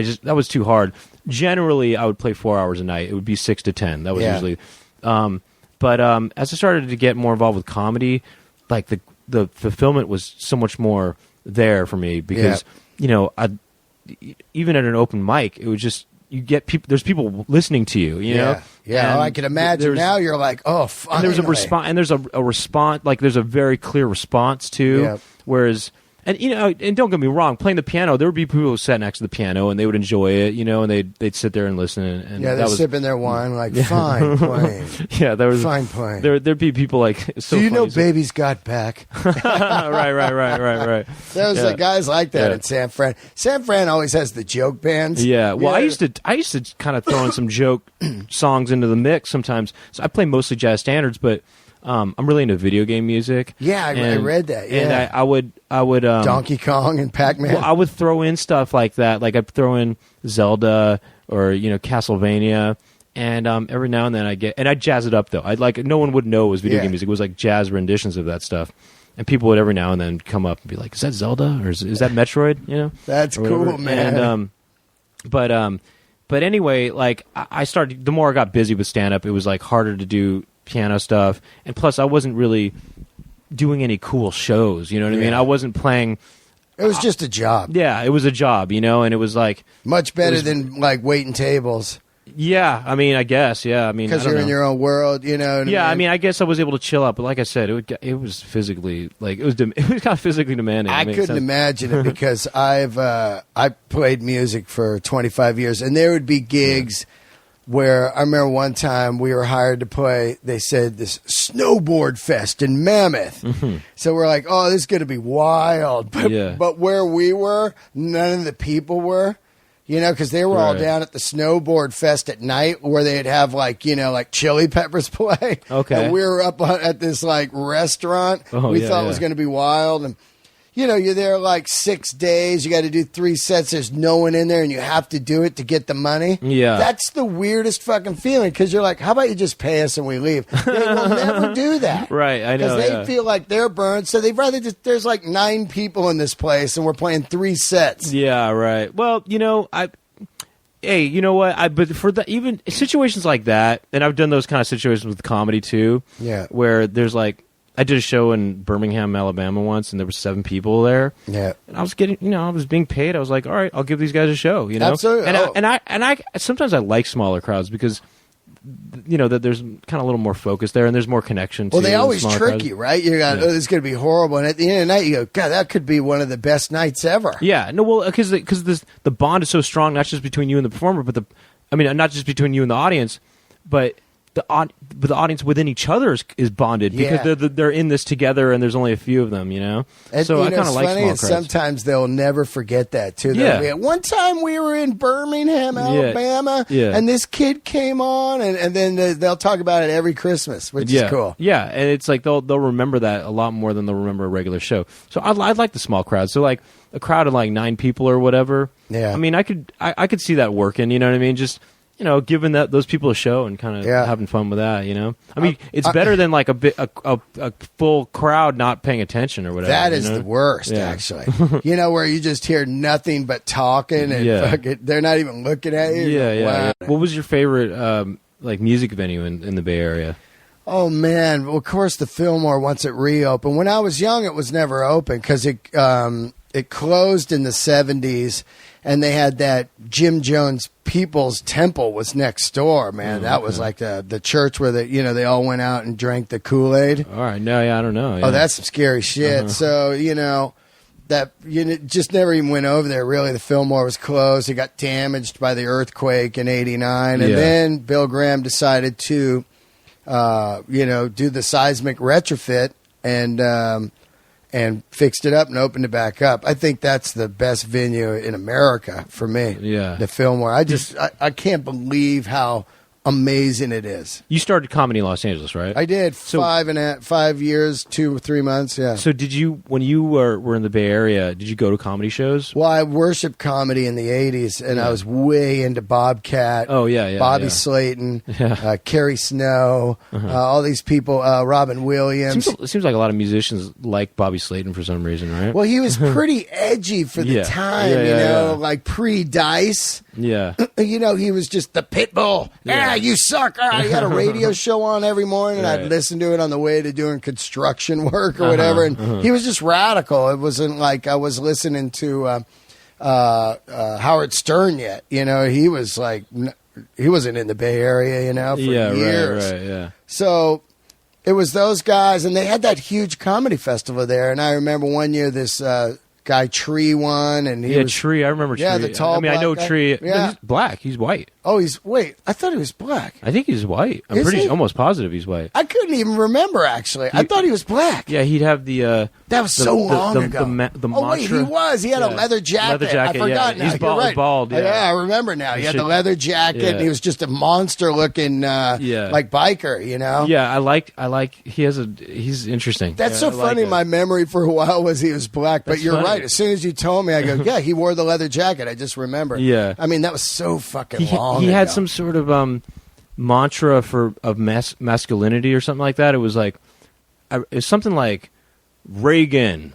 just that was too hard. Generally, I would play 4 hours a night. It would be 6 to 10. That was usually. But as I started to get more involved with comedy, like the fulfillment was so much more there for me because. Even at an open mic, it was just you get people. There's people listening to you. You know. Yeah. I can imagine. Now you're like, oh, finally. And there's a response, and there's a response. Like there's a very clear response too. Yeah. Whereas. And don't get me wrong, playing the piano, there would be people who sat next to the piano and they would enjoy it, and they'd sit there and listen. And they're sipping their wine like, fine playing. Yeah, there was fine playing. There'd be people like, so do you know Baby's Got Back? Right. There's guys like that in San Fran. San Fran always has the joke bands. Yeah, well, I used to kind of throw in some joke songs into the mix sometimes. So I play mostly jazz standards, but. I'm really into video game music. Yeah, I read that. Yeah, and I would Donkey Kong and Pac-Man. Well, I would throw in stuff like that. Like I'd throw in Zelda or Castlevania, and every now and then I'd jazz it up though. No one would know it was video game music. It was like jazz renditions of that stuff, and people would every now and then come up and be like, "Is that Zelda or is that Metroid?" That's cool, man. And but anyway, like I started. The more I got busy with stand up, it was like harder to do piano stuff, and plus I wasn't really doing any cool shows, you know what I mean? I wasn't playing. It was just a job. Yeah, it was a job, and it was like much better than like waiting tables. Yeah, I mean, I guess, yeah, I mean, because you're in your own world, Yeah, I mean, I guess I was able to chill out, but like I said, it was physically it was kind of physically demanding. I couldn't imagine it because I played music for 25 years, and there would be gigs. Yeah. Where I remember one time we were hired to play, they said this snowboard fest in Mammoth. Mm-hmm. So we're like, oh, this is going to be wild. But where we were, none of the people were, because they were all down at the snowboard fest at night where they'd have like Chili Peppers play. Okay. And we were up at this like restaurant we thought was going to be wild. And you're there like 6 days. You got to do 3 sets. There's no one in there, and you have to do it to get the money. Yeah. That's the weirdest fucking feeling because you're like, how about you just pay us and we leave? They will never do that. Right, I know. Because they feel like they're burned, so they'd rather just, there's like 9 people in this place, and we're playing 3 sets. Yeah, right. Well, hey, you know what? But for even situations like that, and I've done those kind of situations with comedy too, where there's like, I did a show in Birmingham, Alabama once, and there were 7 people there. Yeah, and I was getting, I was being paid. I was like, all right, I'll give these guys a show. Absolutely. And I sometimes I like smaller crowds because that there's kind of a little more focus there, and there's more connection. Well, they always trick you, right? You got, this is going to be horrible, and at the end of the night, you go, God, that could be one of the best nights ever. Yeah, no, well, because the bond is so strong, not just between you and the performer, but not just between you and the audience, but the audience within each other is bonded because they're in this together, and there's only a few of them, And, so I kind of like small crowds. Sometimes they'll never forget that too. One time we were in Birmingham, Alabama, and this kid came on, and then they'll talk about it every Christmas, which is cool. Yeah, and it's like they'll remember that a lot more than they'll remember a regular show. So I like the small crowds. So like a crowd of like 9 people or whatever. Yeah, I mean, I could see that working. You know what I mean? Just. Giving those people a show and kind of having fun with that, I mean, it's better than like a full crowd not paying attention or whatever. That is the worst, actually. Where you just hear nothing but talking and they're not even looking at you. Yeah. What was your favorite like music venue in the Bay Area? Oh man, well, of course the Fillmore once it reopened. When I was young, it was never open because it it closed in the 70s, and they had that Jim Jones People's Temple was next door, man. That was like the church where they all went out and drank the Kool-Aid. All right, no, yeah, I don't know. Yeah. Oh, that's some scary shit. So, that just never even went over there. Really, the Fillmore was closed. It got damaged by the earthquake in '89, and then Bill Graham decided to, do the seismic retrofit and fixed it up and opened it back up. I think that's the best venue in America for me. Yeah, the Fillmore. I can't believe how amazing it is. You started comedy in Los Angeles, right? I did. 5 years, 2 or 3 months. Yeah. So did you, when you were in the Bay Area, did you go to comedy shows? Well, I worshiped comedy in the 80s, and I was way into Bobcat. Oh, yeah. Bobby Slayton, Kerry Snow, all these people, Robin Williams. It seems like a lot of musicians like Bobby Slayton for some reason, right? Well, he was pretty edgy for the time, like pre-Dice. Yeah. He was just the pit bull. Yeah, you suck. He had a radio show on every morning, and I'd listen to it on the way to doing construction work or whatever. And he was just radical. It wasn't like I was listening to Howard Stern yet. He was like, he wasn't in the Bay Area, for years. Right, yeah. So it was those guys, and they had that huge comedy festival there. And I remember one year this guy Tree won, and he was Tree. I remember Tree. Yeah, the tall. I know guy. Tree. Yeah, he's black. He's white. Oh, wait. I thought he was black. I think he's white. I'm pretty almost positive he's white. I couldn't even remember actually. I thought he was black. Yeah, he'd have the. That was so long ago. The mantra. Wait, he was. He had a leather jacket. Leather jacket. I forgot now. He's bald. Right. Bald. Yeah. I remember now. He had the leather jacket, and he was just a monster looking, like biker. Yeah, I like. He's interesting. That's so funny. My memory for a while was he was black, but you're right. As soon as you told me, I go, yeah, he wore the leather jacket. I just remember. Yeah. I mean, that was so fucking long. He had some sort of mantra of masculinity or something like that. It was like, it's something like Reagan.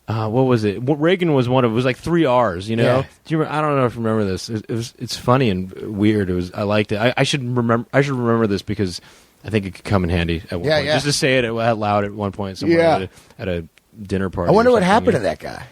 What was it? Reagan was one of it. Was like 3 R's. Do you remember? I don't know if you remember this. It's funny and weird. I liked it. I should remember this because I think it could come in handy at one point. Just to say it out loud at one point somewhere at a dinner party. I wonder what happened to that guy.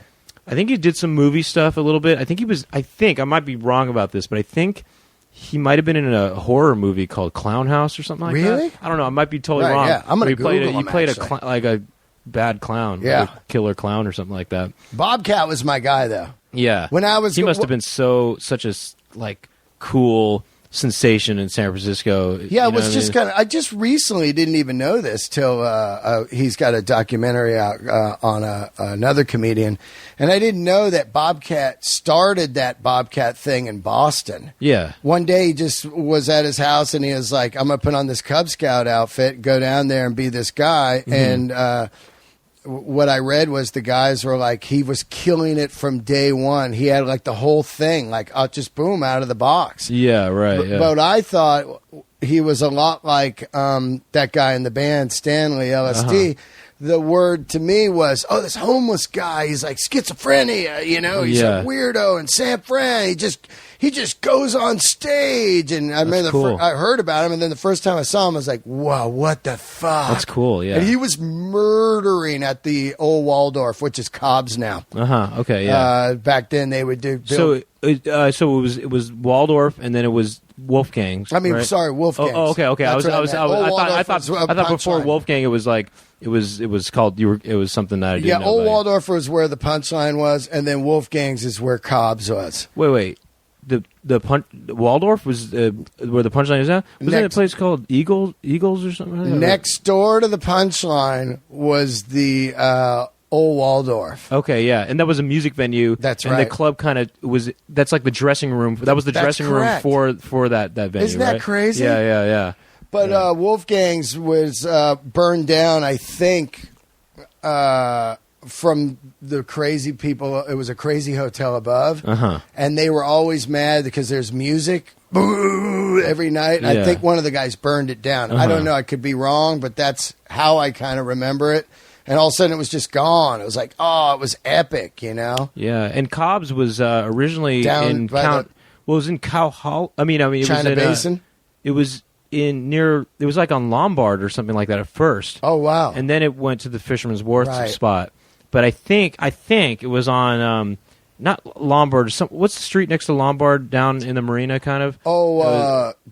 I think he did some movie stuff a little bit. I might be wrong about this, but I think he might have been in a horror movie called Clown House or something like that. Really? I don't know. I might be totally wrong. Yeah, I'm going to Google him. He played a bad clown, a killer clown or something like that. Bobcat was my guy, though. Yeah. He must have been such a cool sensation in San Francisco. Yeah, it was just kind of. I just recently didn't even know this till he's got a documentary out on another comedian, and I didn't know that Bobcat started that Bobcat thing in Boston. Yeah. One day he just was at his house and he was like, "I'm gonna put on this Cub Scout outfit, go down there and be this guy," and. What I read was the guys were like, he was killing it from day one. He had like the whole thing, like just boom out of the box. Yeah, right. But I thought he was a lot like that guy in the band, Stanley LSD. The word to me was, this homeless guy, he's like schizophrenia, he's a weirdo in San Fran. He just goes on stage. And I remember I heard about him, and then the first time I saw him, I was like, whoa, what the fuck? That's cool, yeah. And he was murdering at the old Waldorf, which is Cobb's now. Okay, yeah. Back then they would do. So it was Waldorf, and then it was Wolfgang's. I mean, right? sorry, Wolfgang's. Oh, okay. I thought before Wolfgang it was like it was called. It was something that I didn't know. Old Waldorf was where the punchline was, and then Wolfgang's is where Cobb's was. Wait. Waldorf was where the punchline is now. Was that a place called Eagles or something? Next door to the punchline was the old Waldorf. Okay, yeah, and that was a music venue. That's right. And the club kind of was. That's like the dressing room. That was the dressing room for that venue. Isn't that crazy? Yeah. But Wolfgang's was burned down, I think. From the crazy people, it was a crazy hotel above, and they were always mad because there's music every night. Yeah. I think one of the guys burned it down. I don't know. I could be wrong, but that's how I kind of remember it. And all of a sudden, it was just gone. It was like, it was epic, Yeah, and Cobb's was originally in Count. It was in Cow Hall. I mean, it China was in Basin. It was near. It was like on Lombard or something like that at first. Oh wow! And then it went to the Fisherman's Wharf spot. but I think it was on not Lombard. What's the street next to Lombard down in the marina, kind of?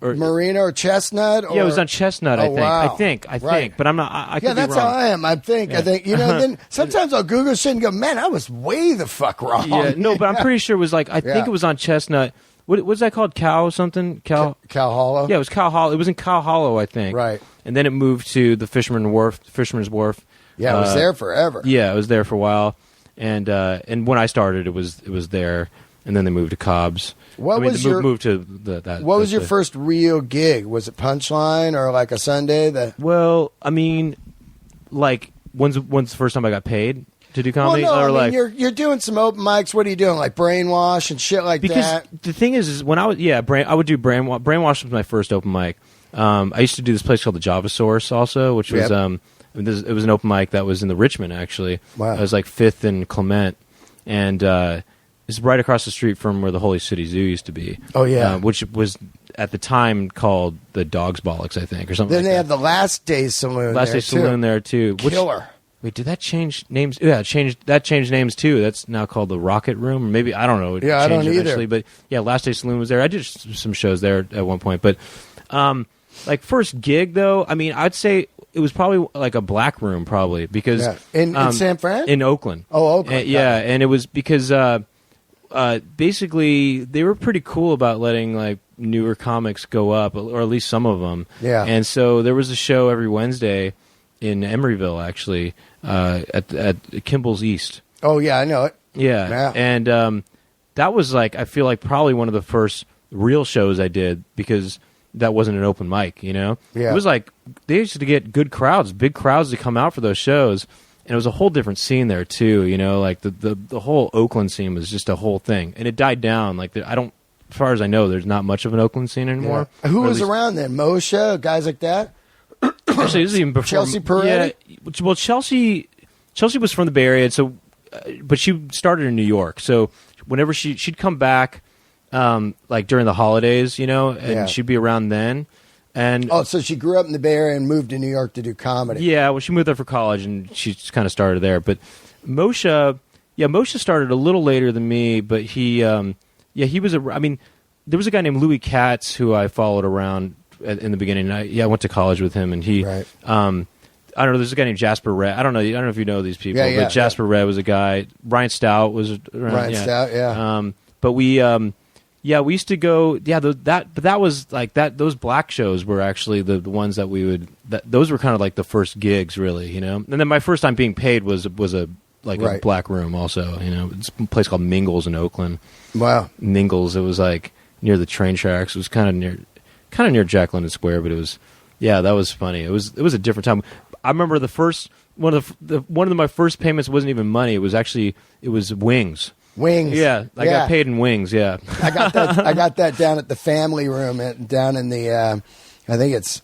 Marina or Chestnut? Yeah, it was on Chestnut. I think. Wow. I think, but I'm not. I could be that's wrong. how I am. I think. Then sometimes I'll Google shit and go, man, I was way the fuck wrong. Yeah, no, but I'm pretty sure it was like I think it was on Chestnut. What's that called? Cow something? Cow Hollow? Yeah, it was Cow Hollow. It was in Cow Hollow, I think. Right. And then it moved to the Fisherman's Wharf. Yeah, it was there forever. Yeah, it was there for a while. And when I started, it was there. And then they moved to Cobb's. What was your first real gig? Was it Punchline or like a Sunday? Well, I mean, like when's the first time I got paid to do comedy? Well, no, you're doing some open mics. What are you doing? Like Brainwash and shit like that? Because the thing is when I would do Brainwash. Brainwash was my first open mic. I used to do this place called the Java Source also, which was it was an open mic that was in the Richmond actually. Wow. It was like 5th and Clement, and it's right across the street from where the Holy City Zoo used to be. Oh yeah, which was at the time called the Dog's Bollocks, I think, or something. Then they had the Last Day Saloon. Saloon there too. Killer. Wait, did that change names? Yeah, that changed names too. That's now called the Rocket Room, or maybe I don't know. Yeah, I don't either. But yeah, Last Day Saloon was there. I did some shows there at one point, but like first gig though, I mean, I'd say it was probably like a black room, probably because in San Fran, in Oakland. Oh, Oakland. And it was because basically they were pretty cool about letting like newer comics go up, or at least some of them. Yeah. And so there was a show every Wednesday in Emeryville, actually, at Kimball's East. Oh yeah, I know it. Yeah. And that was like, I feel like probably one of the first real shows I did, because that wasn't an open mic, you know? Yeah. It was like, they used to get good crowds, big crowds to come out for those shows. And it was a whole different scene there too, you know? Like the whole Oakland scene was just a whole thing. And it died down. Like, as far as I know, there's not much of an Oakland scene anymore. Yeah. Who was around then? Moshe, guys like that? Actually, this is even before Chelsea Peretti? Yeah, well, Chelsea was from the Bay Area, so but she started in New York. So whenever she'd come back, like during the holidays, you know, and she'd be around then. And so she grew up in the Bay Area and moved to New York to do comedy. Yeah, well, she moved there for college, and she just kind of started there. But Moshe started a little later than me, but he was I mean, there was a guy named Louis Katz who I followed around in the beginning. I went to college with him, and he, I don't know. There's a guy named Jasper Red. I don't know if you know these people, but Jasper Red was a guy. Ryan Stout was around. Ryan Stout, yeah. But we used to go. Yeah, but that was like that. Those black shows were actually the ones that we would. Those were kind of like the first gigs, really, you know. And then my first time being paid was a black room, also. You know, it's a place called Mingles in Oakland. Wow, Mingles. It was like near the train tracks. It was kind of near Jack London Square, but it was. Yeah, that was funny. It was a different time. I remember the first one of my first payments wasn't even money. It was wings. Wings. Yeah, I got paid in wings. Yeah, I got that down at the Family Room down in the I think it's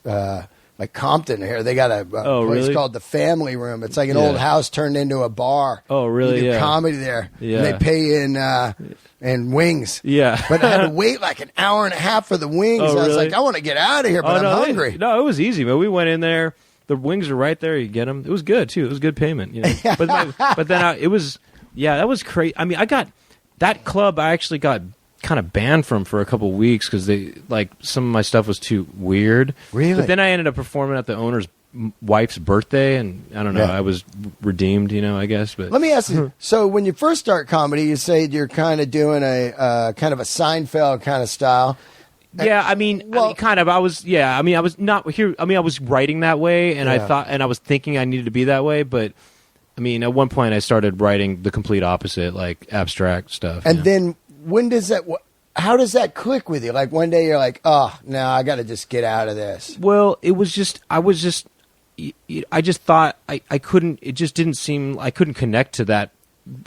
like Compton here. They got a place called the Family Room. It's like an old house turned into a bar. Oh, really? You do comedy there. Yeah. And they pay in wings. Yeah. But I had to wait like an hour and a half for the wings. Oh, really? I was like, I want to get out of here, but I'm hungry. No, it was easy, man. We went in there. The wings are right there. You get them. It was good too. It was good payment. You know? But then it was. Yeah, that was crazy. I mean, I got that club. I actually got kind of banned from for a couple of weeks because some of my stuff was too weird. Really? But then I ended up performing at the owner's wife's birthday, and I don't know. I was redeemed, you know, I guess. But let me ask you. So when you first start comedy, you say you're kind of doing a kind of a Seinfeld kind of style. Yeah, I mean, kind of. I was not here. I mean, I was writing that way, and I thought, and I was thinking I needed to be that way, but. I mean, at one point I started writing the complete opposite, like abstract stuff. And then how does that click with you? Like one day you're like, oh, no, I got to just get out of this. Well, I just thought I couldn't, it just didn't seem, I couldn't connect to that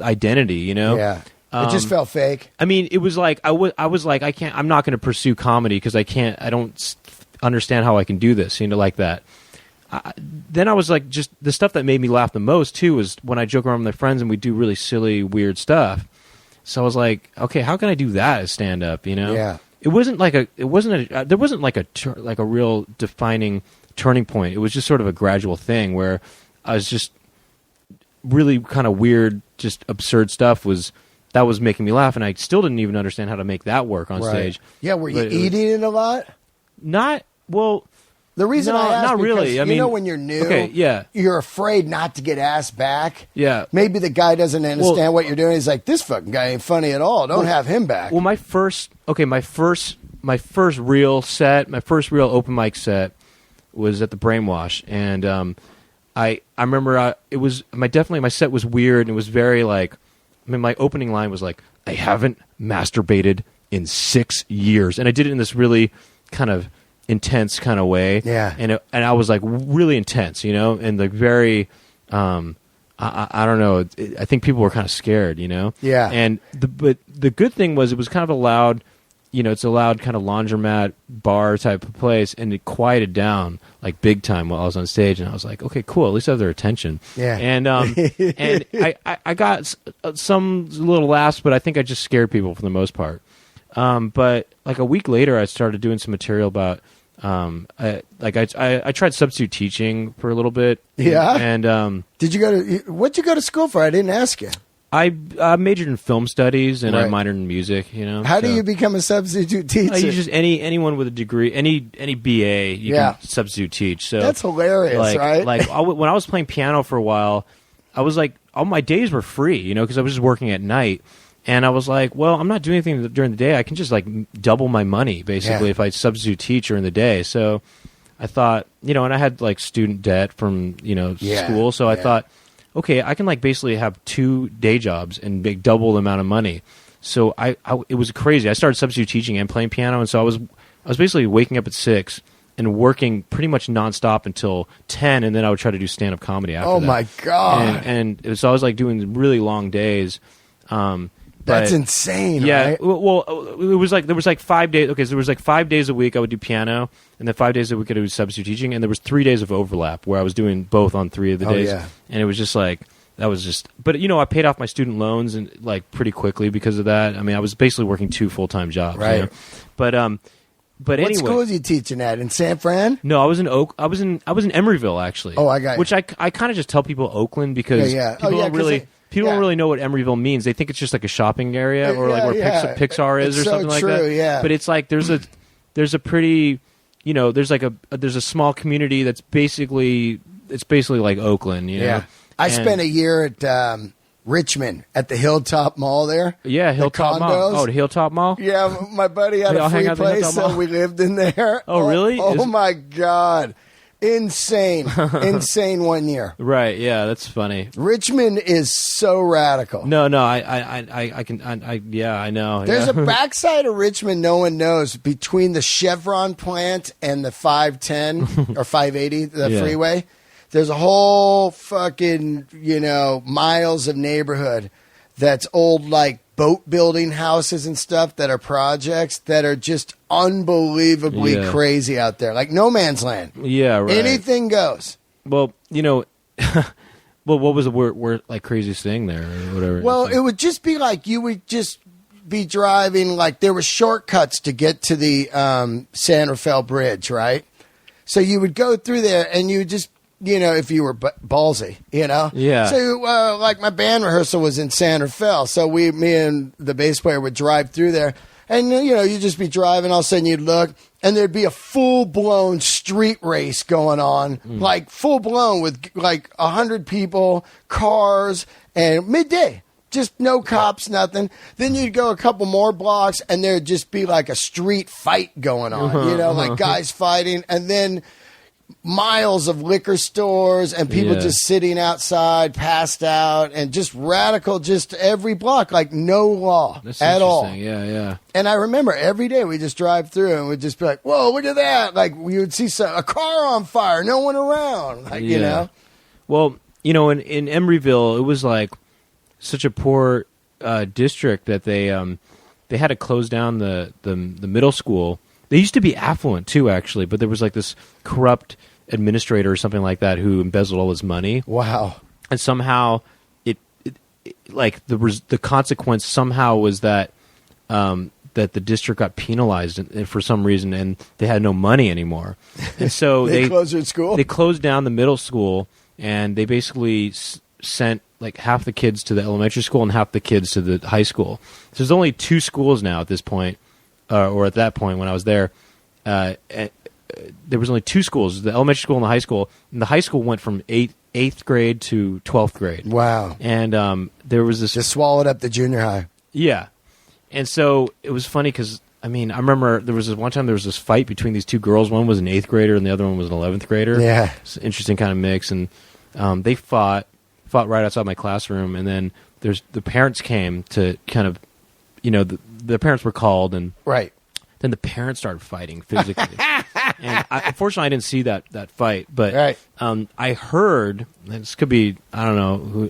identity, you know? Yeah. It just felt fake. I mean, it was like, I was like, I'm not going to pursue comedy because I don't understand how I can do this, you know, like that. Then I was like, just the stuff that made me laugh the most too was when I joke around with my friends and we do really silly, weird stuff. So I was like, okay, how can I do that as stand up? You know, yeah. There wasn't like a real defining turning point. It was just sort of a gradual thing where I was just really kind of weird, just absurd stuff was making me laugh, and I still didn't even understand how to make that work on stage. Yeah, were you eating it a lot? Not well. The reason I asked, not really. I mean, you know, when you're new, you're afraid not to get asked back. Yeah. Maybe the guy doesn't understand what you're doing. He's like, this fucking guy ain't funny at all. Don't have him back. Well, my first real set, my first real open mic set was at the Brainwash, and I remember my set was weird, and it was very like, I mean, my opening line was like, I haven't masturbated in 6 years, and I did it in this really kind of intense kind of way, and I was like really intense, you know, and like very I don't know, I think people were kind of scared, you know, and but the good thing was it was kind of a loud, you know, it's a loud kind of laundromat bar type of place, and it quieted down like big time while I was on stage, and I was like, okay, cool, at least I have their attention. And and I got some little laughs, but I think I just scared people for the most part. But like a week later, I started doing some material about I tried substitute teaching for a little bit. Yeah. And what'd you go to school for? I didn't ask you. I majored in film studies, and I minored in music. You know, how do you become a substitute teacher? You just anyone with a degree, any BA, you can substitute teach. So that's hilarious, right? Like when I was playing piano for a while, I was like, all my days were free, you know, because I was just working at night. And I was like, well, I'm not doing anything during the day. I can just like double my money basically if I substitute teach during the day. So I thought, you know, and I had like student debt from, you know, school. So I thought, okay, I can like basically have 2 day jobs and make double the amount of money. So it was crazy. I started substitute teaching and playing piano. And so I was basically waking up at 6 and working pretty much nonstop until 10. And then I would try to do stand-up comedy after that. Oh my God. And so I was like doing really long days. That's insane. Yeah. Right? Well, it was like there was like 5 days. Okay, so there was like 5 days a week I would do piano, and then 5 days a week I would do substitute teaching, and there was 3 days of overlap where I was doing both on 3 of the days. Yeah. And it was just like that was just. But you know, I paid off my student loans and like pretty quickly because of that. I mean, I was basically working 2 full-time jobs. Right. You know? But anyway, what school was you teaching at in San Fran? No, I was in Emeryville actually. Oh, I got you. Which I kind of just tell people Oakland because people don't really. People don't really know what Emeryville means. They think it's just like a shopping area or like where Pixar is or something like that. Yeah. But it's like there's a pretty, you know, there's a small community that's basically like Oakland. You know? I spent a year at Richmond at the Hilltop Mall there. Yeah, Hilltop Mall. Oh, the Hilltop Mall? Yeah, my buddy had a free place, so we lived in there. Oh, really? Oh, my God. Insane 1 year. Right? Yeah, that's funny. Richmond is so radical. No, I know. There's a backside of Richmond no one knows between the Chevron plant and the 510 or 580, the freeway. There's a whole fucking, you know, miles of neighborhood that's old like boat building houses and stuff that are projects that are just unbelievably crazy out there. Like no man's land. Yeah, right. Anything goes. Well, you know, well, what was the word like craziest thing there or whatever? Well, it would just be like you would just be driving, like there were shortcuts to get to the San Rafael Bridge, right? So you would go through there and you would just, you know, if you were ballsy, you know? Yeah. So, like, my band rehearsal was in San Rafael, so me and the bass player would drive through there, and, you know, you'd just be driving, all of a sudden you'd look, and there'd be a full-blown street race going on, like, full-blown with, like, 100 people, cars, and midday. Just no cops, nothing. Then you'd go a couple more blocks, and there'd just be, like, a street fight going on, you know, like guys fighting, and then miles of liquor stores and people just sitting outside, passed out, and just radical, just every block, like no law at all. Yeah. And I remember every day we just drive through and we'd just be like, whoa, look at that. Like we would see a car on fire, no one around, like, you know? Well, you know, in Emeryville, it was like such a poor district that they had to close down the middle school. They used to be affluent too, actually, but there was like this corrupt administrator or something like that who embezzled all his money. Wow! And somehow, it like the consequence somehow was that that the district got penalized for some reason, and they had no money anymore. And so they closed their school. They closed down the middle school, and they basically sent like half the kids to the elementary school and half the kids to the high school. So there's only 2 schools now at this point, or at that point when I was there. There was only 2 schools, the elementary school and the high school. And the high school went from 8th grade to 12th grade. Wow. And there was this... Just swallowed up the junior high. Yeah. And so it was funny because, I remember there was one time there was this fight between these 2 girls. One was an 8th grader and the other one was an 11th grader. Yeah. It's an interesting kind of mix. And they fought right outside my classroom. And then the parents came to kind of, the parents were called. And right. Then the parents started fighting physically. And unfortunately, I didn't see that fight. But right. I heard, this could be, I don't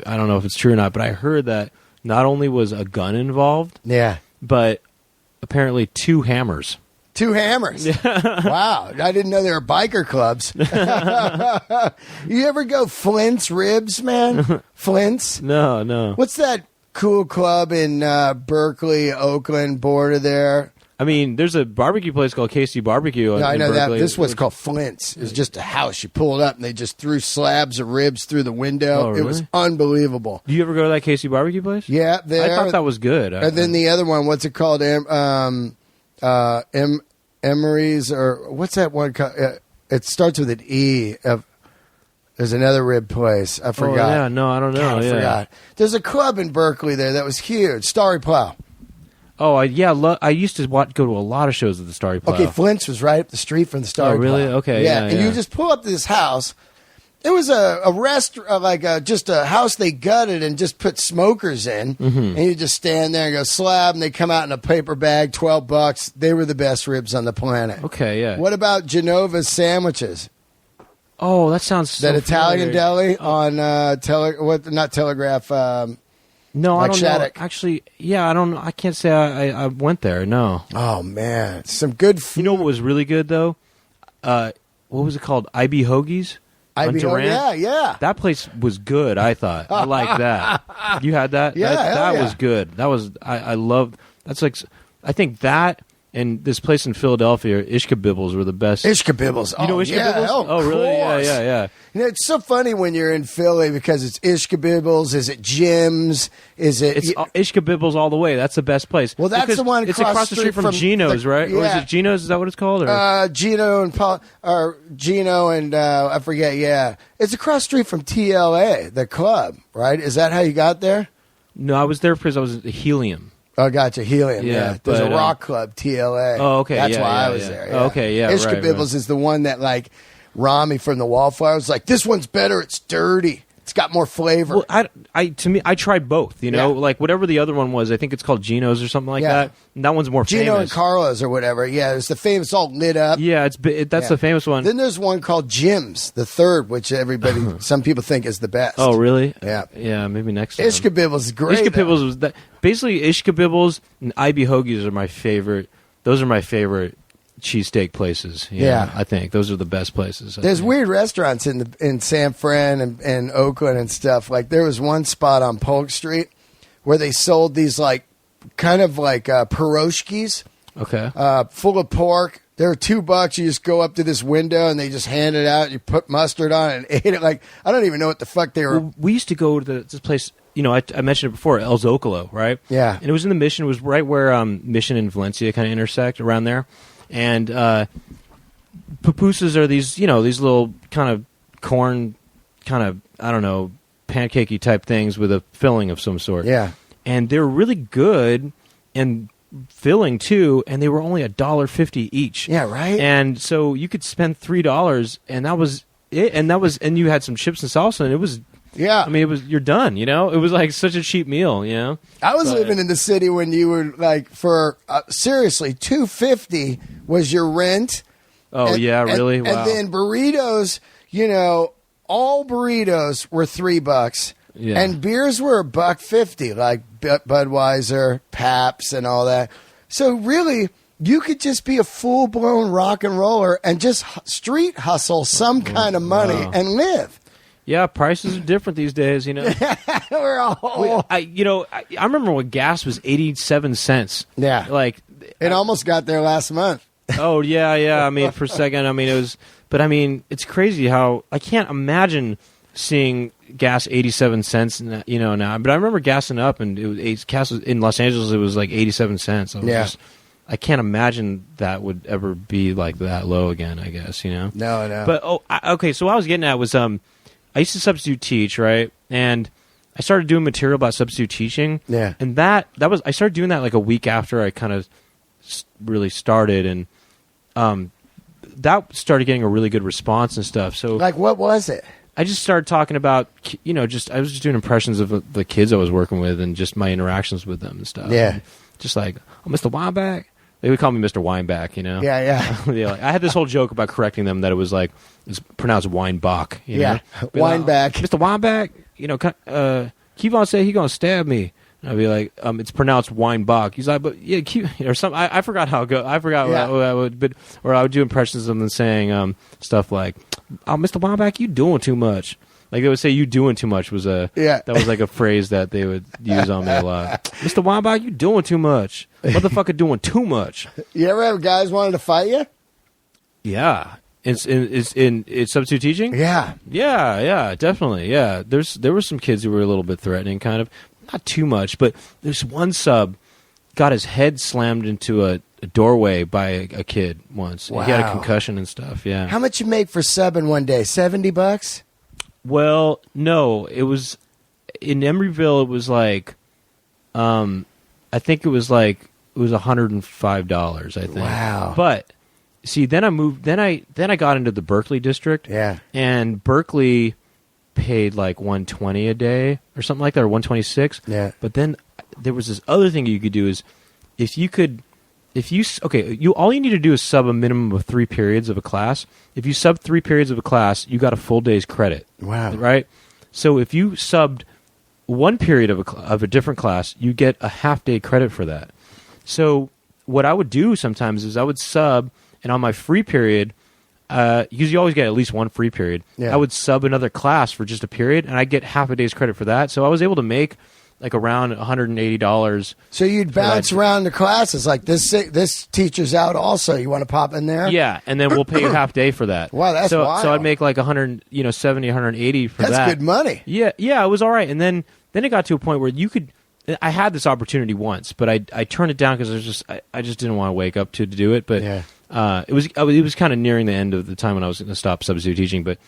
know if it's true or not, but I heard that not only was a gun involved, yeah, but apparently 2 hammers. 2 hammers? Wow. I didn't know there were biker clubs. You ever go Flint's Ribs, man? Flint's? No. What's that cool club in Berkeley, Oakland border there? There's a barbecue place called KC Barbecue. No, I know Berkeley. that. This was called Flint's. It was just a house. You pull it up, and they just threw slabs of ribs through the window. Oh, really? It was unbelievable. Do you ever go to that KC Barbecue place? Yeah, there. I thought that was good. And then the other one, what's it called? Emery's, or what's that one called? It starts with an E. There's another rib place. I forgot. Oh, yeah, no, I don't know. God, I forgot. There's a club in Berkeley there that was huge. Starry Plow. Oh, I used to go to a lot of shows at the Starry Plow. Okay, Flint's was right up the street from the Starry Plow. Oh, really? Okay, yeah. And you just pull up to this house. It was a restaurant, just a house they gutted and just put smokers in. Mm-hmm. And you just stand there and go slab, and they come out in a paper bag, $12. They were the best ribs on the planet. Okay, yeah. What about Genova's sandwiches? Oh, that sounds so that Italian familiar. Deli on not Telegraph. No, like I don't Shattuck. know. Actually, yeah, I don't know. I can't say I went there. No. Oh man, some good food. You know what was really good though? What was it called? IB Hoagies. Yeah. That place was good. I thought I liked that. You had that? Yeah, that yeah. was good. That was I loved. That's like I think that. And this place in Philadelphia, Ishkabibbles, were the best. Ishkabibbles. You know Ishkabibbles? Yeah, oh, really? Course. Yeah. It's so funny when you're in Philly because it's Ishkabibbles. Is it Jim's? It's Ishkabibbles all the way. That's the best place. Well, that's because the one it's across the street from Gino's, right? Yeah. Or is it Gino's? Is that what it's called? Or? Gino and I forget. Yeah, it's across the street from TLA, the club, right? Is that how you got there? No, I was there because I was at Helium. Oh, gotcha. Helium. Yeah. There's a rock club, TLA. Oh, okay. That's why I was there. Yeah. Oh, okay, yeah. Ishkabibbles is the one that, like, Rami from the Wallflowers, like, this one's better. It's dirty. It's got more flavor. Well, I tried both. Like whatever the other one was. I think it's called Gino's or something like that. And that one's more famous. Gino and Carlos or whatever. Yeah, it's the famous, all lit up. Yeah, that's the famous one. Then there's one called Jim's, the third, which some people think is the best. Oh, really? Yeah. Yeah, maybe next time. Ishkabibbles is great. Ishkabibbles was that. Basically, Ishkabibbles and IB Hoagies are my favorite. Those are my favorite cheesesteak places. Yeah. I think those are the best places. There's weird restaurants in San Fran and Oakland and stuff. Like there was one spot on Polk Street where they sold these like kind of like pierogies, full of pork. They're $2. You just go up to this window and they just hand it out. You put mustard on it and ate it. Like I don't even know what the fuck they were. Well, we used to go to this place. I mentioned it before, El Zocalo, right? Yeah. And it was in the Mission. It was right where Mission and Valencia kind of intersect, around there. And pupusas are these little kind of corn, kind of, I don't know, pancakey type things with a filling of some sort. Yeah. And they're really good and filling too, and they were only $1.50 each. Yeah, right. And so you could spend $3, and that was it. And you had some chips and salsa, and it was. Yeah. You're done, It was like such a cheap meal, I was living in the city when you were like, for seriously, $2.50 was your rent. Oh, yeah, really? Wow. And then burritos, all burritos were $3. Yeah. And beers were $1.50, like Budweiser, Pabst, and all that. So really, you could just be a full-blown rock and roller and just street hustle some kind of money and live. Yeah, prices are different these days, We're all... I remember when gas was 87 cents. Yeah. Like... It almost got there last month. Oh, yeah. For a second, it was... But, it's crazy how... I can't imagine seeing gas 87 cents, now. But I remember gassing up, and gas was, in Los Angeles, it was like 87 cents. I can't imagine that would ever be like that low again, I guess, No. But, okay, so what I was getting at was I used to substitute teach, right? And I started doing material about substitute teaching. Yeah. And I started doing that like a week after I kind of really started, and that started getting a really good response and stuff. So, like, what was it? I just started talking about, I was just doing impressions of the kids I was working with and just my interactions with them and stuff. Yeah. And just like, oh, Mr. Weinbach. They would call me Mr. Weinbach, Yeah. I had this whole joke about correcting them that it was like, it's pronounced Weinbach, know? Weinbach. Mr. Weinbach, keep on saying he's going to stab me. And I'd be like, it's pronounced Weinbach. He's like, but yeah, or something. I forgot how it goes. I forgot what I would, but, or I would do impressions of them saying stuff like, oh, Mr. Weinbach, you doing too much. Like they would say, "You doing too much" was that was like a phrase that they would use on me a lot. Mr. Weinbach, you doing too much, motherfucker, doing too much. You ever have guys wanting to fight you? Yeah, it's substitute teaching. Yeah, definitely. Yeah, there were some kids who were a little bit threatening, kind of, not too much, but there's one sub got his head slammed into a doorway by a kid once. Wow. He had a concussion and stuff. Yeah. How much you make for subbing one day? $70? Well, no, it was in Emeryville. It was like, I think it was $105. I think. Wow. But see, then I moved. Then I got into the Berkeley district. Yeah. And Berkeley paid like $120 a day or something like that, or $126. Yeah. But then there was this other thing you could do is all you need to do is sub a minimum of 3 periods of a class. If you sub 3 periods of a class, you got a full day's credit. Wow. Right? So if you subbed 1 period of a different class, you get a half-day credit for that. So what I would do sometimes is I would sub, and on my free period, because you always get at least 1 free period, I would sub another class for just a period, and I'd get half a day's credit for that. So I was able to make like around $180. So you'd bounce around the classes like this teacher's out also. You want to pop in there? Yeah, and then we'll pay you half day for that. Wow, that's wild. So I'd make like 170, 180 for that. That's good money. Yeah, it was all right. And then it got to a point where you could. I had this opportunity once, but I turned it down because I just didn't want to wake up to do it. But it was kind of nearing the end of the time when I was going to stop substitute teaching. But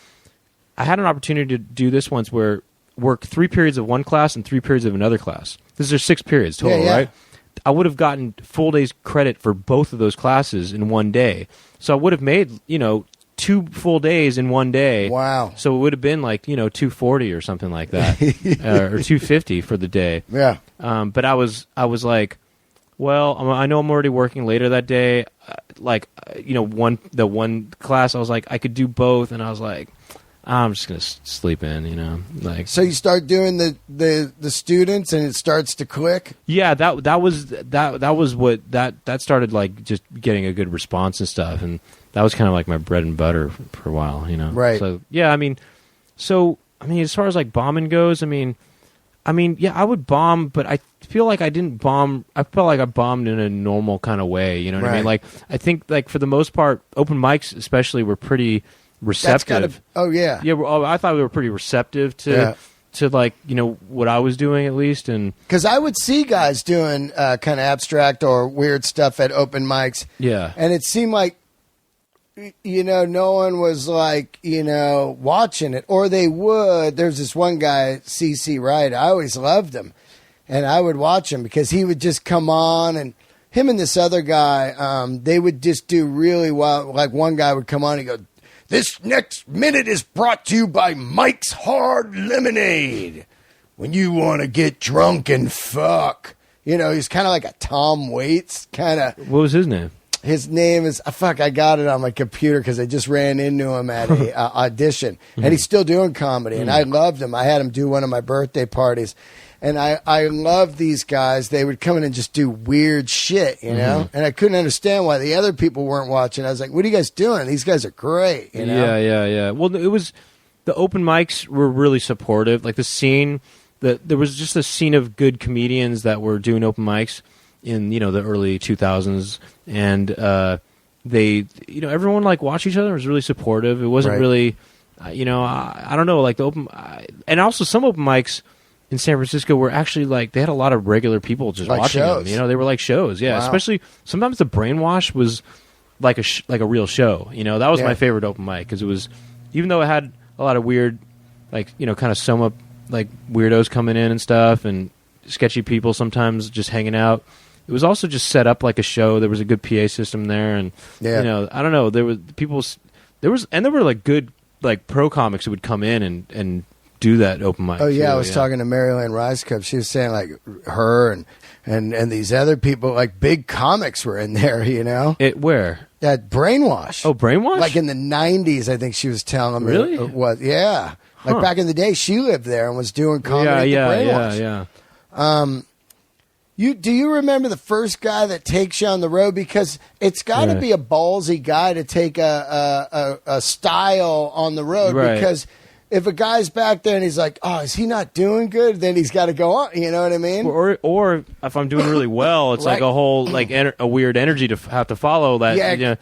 I had an opportunity to do this once where work 3 periods of one class and 3 periods of another class. This is 6 periods total, right? I would have gotten full day's credit for both of those classes in one day. So I would have made, 2 full days in one day. Wow. So it would have been like, $240 or something like that, or $250 for the day. Yeah. But I was like, well, I know I'm already working later that day. The one class, I was like, I could do both. And I was like, I'm just gonna sleep in, like. So you start doing the students, and it starts to click. Yeah, that was what that started, like, just getting a good response and stuff, and that was kind of like my bread and butter for a while, Right. So yeah, I mean, as far as like bombing goes, I mean, yeah, I would bomb, but I feel like I didn't bomb. I felt like I bombed in a normal kind of way. You know what I mean? Like, I think, like, for the most part, open mics especially were pretty receptive. I thought we were pretty receptive to like, what I was doing, at least. And because I would see guys doing kind of abstract or weird stuff at open mics, and it seemed like no one was like watching it, or they would. There's this one guy, CC Wright. I always loved him, and I would watch him because he would just come on, and him and this other guy, they would just do really well. Like, one guy would come on and go, "This next minute is brought to you by Mike's Hard Lemonade. When you want to get drunk and fuck." He's kind of like a Tom Waits kind of. What was his name? His name is, I got it on my computer because I just ran into him at a audition. And he's still doing comedy. And I loved him. I had him do one of my birthday parties. And I love these guys. They would come in and just do weird shit, And I couldn't understand why the other people weren't watching. I was like, what are you guys doing? These guys are great, Yeah. Well, the open mics were really supportive. Like, the scene, there was just a scene of good comedians that were doing open mics in, the early 2000s. And they, everyone, like, watched each other. It was really supportive. It wasn't really... I don't know, like the open, and also some open mics in San Francisco were actually like they had a lot of regular people just like watching shows. them. They were like shows. Yeah, Wow. especially sometimes the Brainwash was like a real show. That was my favorite open mic because it was, even though it had a lot of weird, like kind of soma like weirdos coming in and stuff and sketchy people sometimes just hanging out. It was also just set up like a show. There was a good PA system there, and I don't know. There were like good like pro comics who would come in and do that open mic. Oh yeah, I was talking to Maryland Risecup. She was saying like her and these other people, like big comics, were in there. Where? At Brainwash. Oh, Brainwash. Like in the '90s, I think she was telling me. Really? It was. Yeah. Like back in the day, she lived there and was doing comedy at the Brainwash. Do you remember the first guy that takes you on the road? Because it's got to be a ballsy guy to take a style on the road. Right. Because if a guy's back there and he's like, "Oh, is he not doing good?" Then he's got to go on. You know what I mean? Or if I'm doing really well, it's like a whole like a weird energy to have to follow that. Yeah.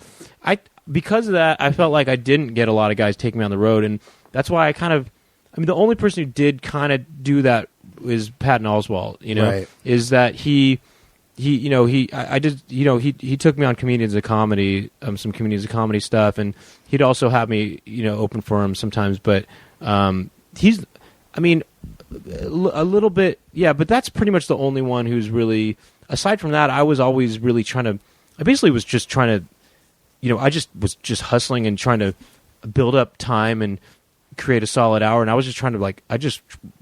Because of that, I felt like I didn't get a lot of guys taking me on the road, and that's why the only person who did kind of do that is Patton Oswalt. Right. Is that he took me on comedians of comedy, some comedians of comedy stuff, and he'd also have me open for him sometimes. But he's, a little bit, yeah. But that's pretty much the only one who's really. Aside from that, I was always really trying to. I basically was just trying to, I just was just hustling and trying to build up time and create a solid hour, and I was just trying to I just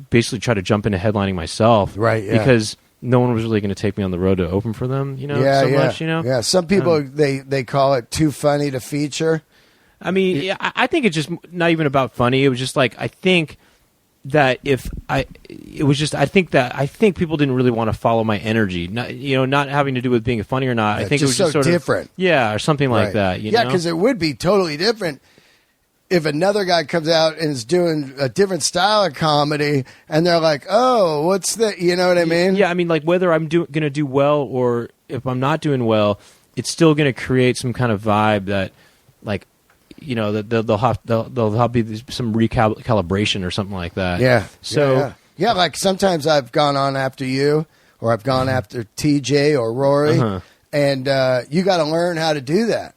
basically try to jump into headlining myself, right? Yeah. Because no one was really going to take me on the road to open for them, much. Yeah, some people they call it too funny to feature. I think it's just not even about funny. It was just like I think I think people didn't really want to follow my energy, not having to do with being funny or not. I think it was just so sort different, or something like that. Yeah, because it would be totally different if another guy comes out and is doing a different style of comedy, and they're like, "Oh, what's that?" You know what I mean? Yeah, like whether I'm going to do well or if I'm not doing well, it's still going to create some kind of vibe that, like, that they'll have be some recalibration or something like that. Yeah. So yeah, like sometimes I've gone on after you, or I've gone after TJ or Rory, and you got to learn how to do that.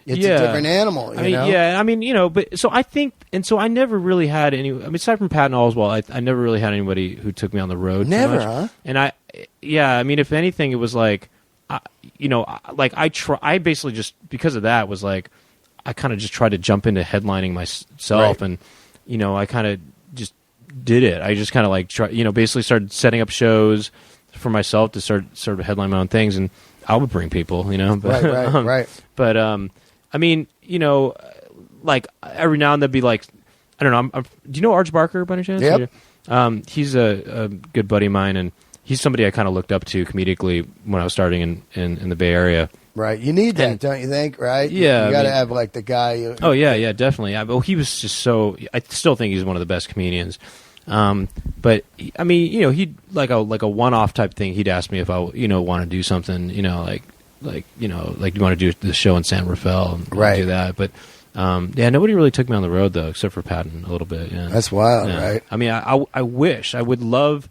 It's a different animal, you know? But so I think, and so I never really had any, aside from Patton Oswalt, I never really had anybody who took me on the road. Never, huh? And if anything, it was like, I basically just, because of that, was like, I kind of just tried to jump into headlining myself, and, I kind of just did it. I just kind of basically started setting up shows for myself to start sort of headline my own things, and I would bring people, But, right. But, like every now and then be like, I don't know. Do you know Arch Barker by any chance? Yep. He's a good buddy of mine, and he's somebody I kind of looked up to comedically when I was starting in the Bay Area. Right. You need that, don't you think? Right. Yeah. You got to have like the guy. Oh yeah, definitely. He was just so. I still think he's one of the best comedians. But he'd like a one-off type thing. He'd ask me if I want to do something. Like you want to do the show in San Rafael and do that. But nobody really took me on the road though, except for Patton a little bit. Yeah. That's wild, right? I wish I would love.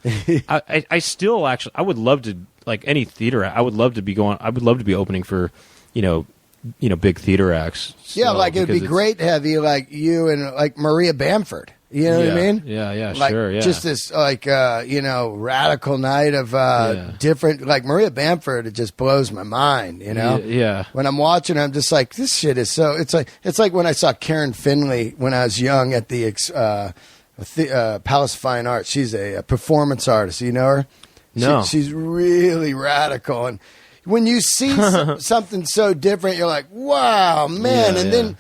I still actually I would love to, like any theater. I would love to be going. I would love to be opening for big theater acts. Yeah, like it would be great to have you and like Maria Bamford. You know what I mean? Yeah, like, sure. Yeah, just this radical night of different. Like Maria Bamford, it just blows my mind. Yeah. When I'm watching, I'm just like, this shit is so. It's like when I saw Karen Finley when I was young at the Palace of Fine Arts. She's a performance artist. You know her? No, she's really radical, and when you see something so different, you're like, wow, man, and then.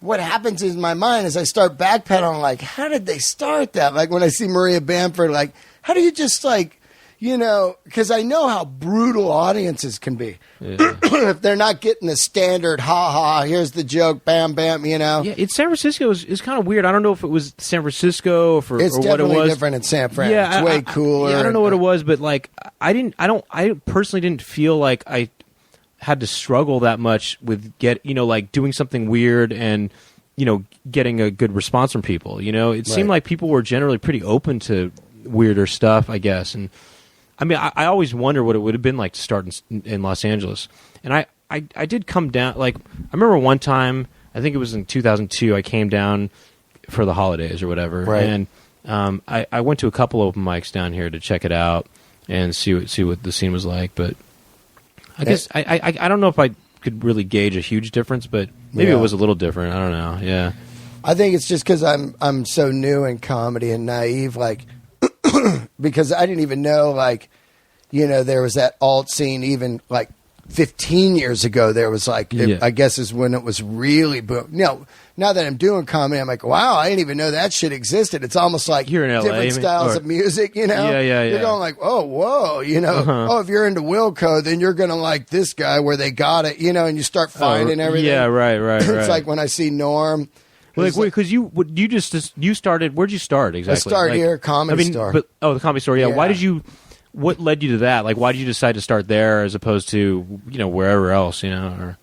What happens in my mind is I start backpedaling, like, how did they start that? Like, when I see Maria Bamford, like, how do you just, like, because I know how brutal audiences can be. Yeah. If they're not getting the standard, ha-ha, here's the joke, bam, bam, Yeah, San Francisco is kind of weird. I don't know if it was San Francisco or what it was. It's definitely different in San Fran. Yeah, it's way cooler. I don't know what it was, but, like, I personally didn't feel like I had to struggle that much with doing something weird and getting a good response from people. It seemed like people were generally pretty open to weirder stuff, I guess. And I mean, I always wonder what it would have been like to start in Los Angeles. And I did come down, like, I remember one time, I think it was in 2002, I came down for the holidays or whatever. Right. And I went to a couple open mics down here to check it out and see what the scene was like. But I guess I don't know if I could really gauge a huge difference, but maybe it was a little different. I don't know. Yeah. I think it's just because I'm so new in comedy and naive, like, because I didn't even know, like, there was that alt scene even, like, 15 years ago. There was, like, I guess is when it was really boom. Now that I'm doing comedy, I'm like, wow, I didn't even know that shit existed. It's almost like here in LA, different styles of music, Yeah. You're going like, oh, whoa, oh, if you're into Wilco, then you're going to like this guy where they got it, and you start finding everything. Yeah, right. It's like when I see Norm. Like, wait, because you started, where'd you start exactly? I started here, Comedy Store. The Comedy Store, yeah. Why did you, what led you to that? Like, why did you decide to start there as opposed to, wherever else, or...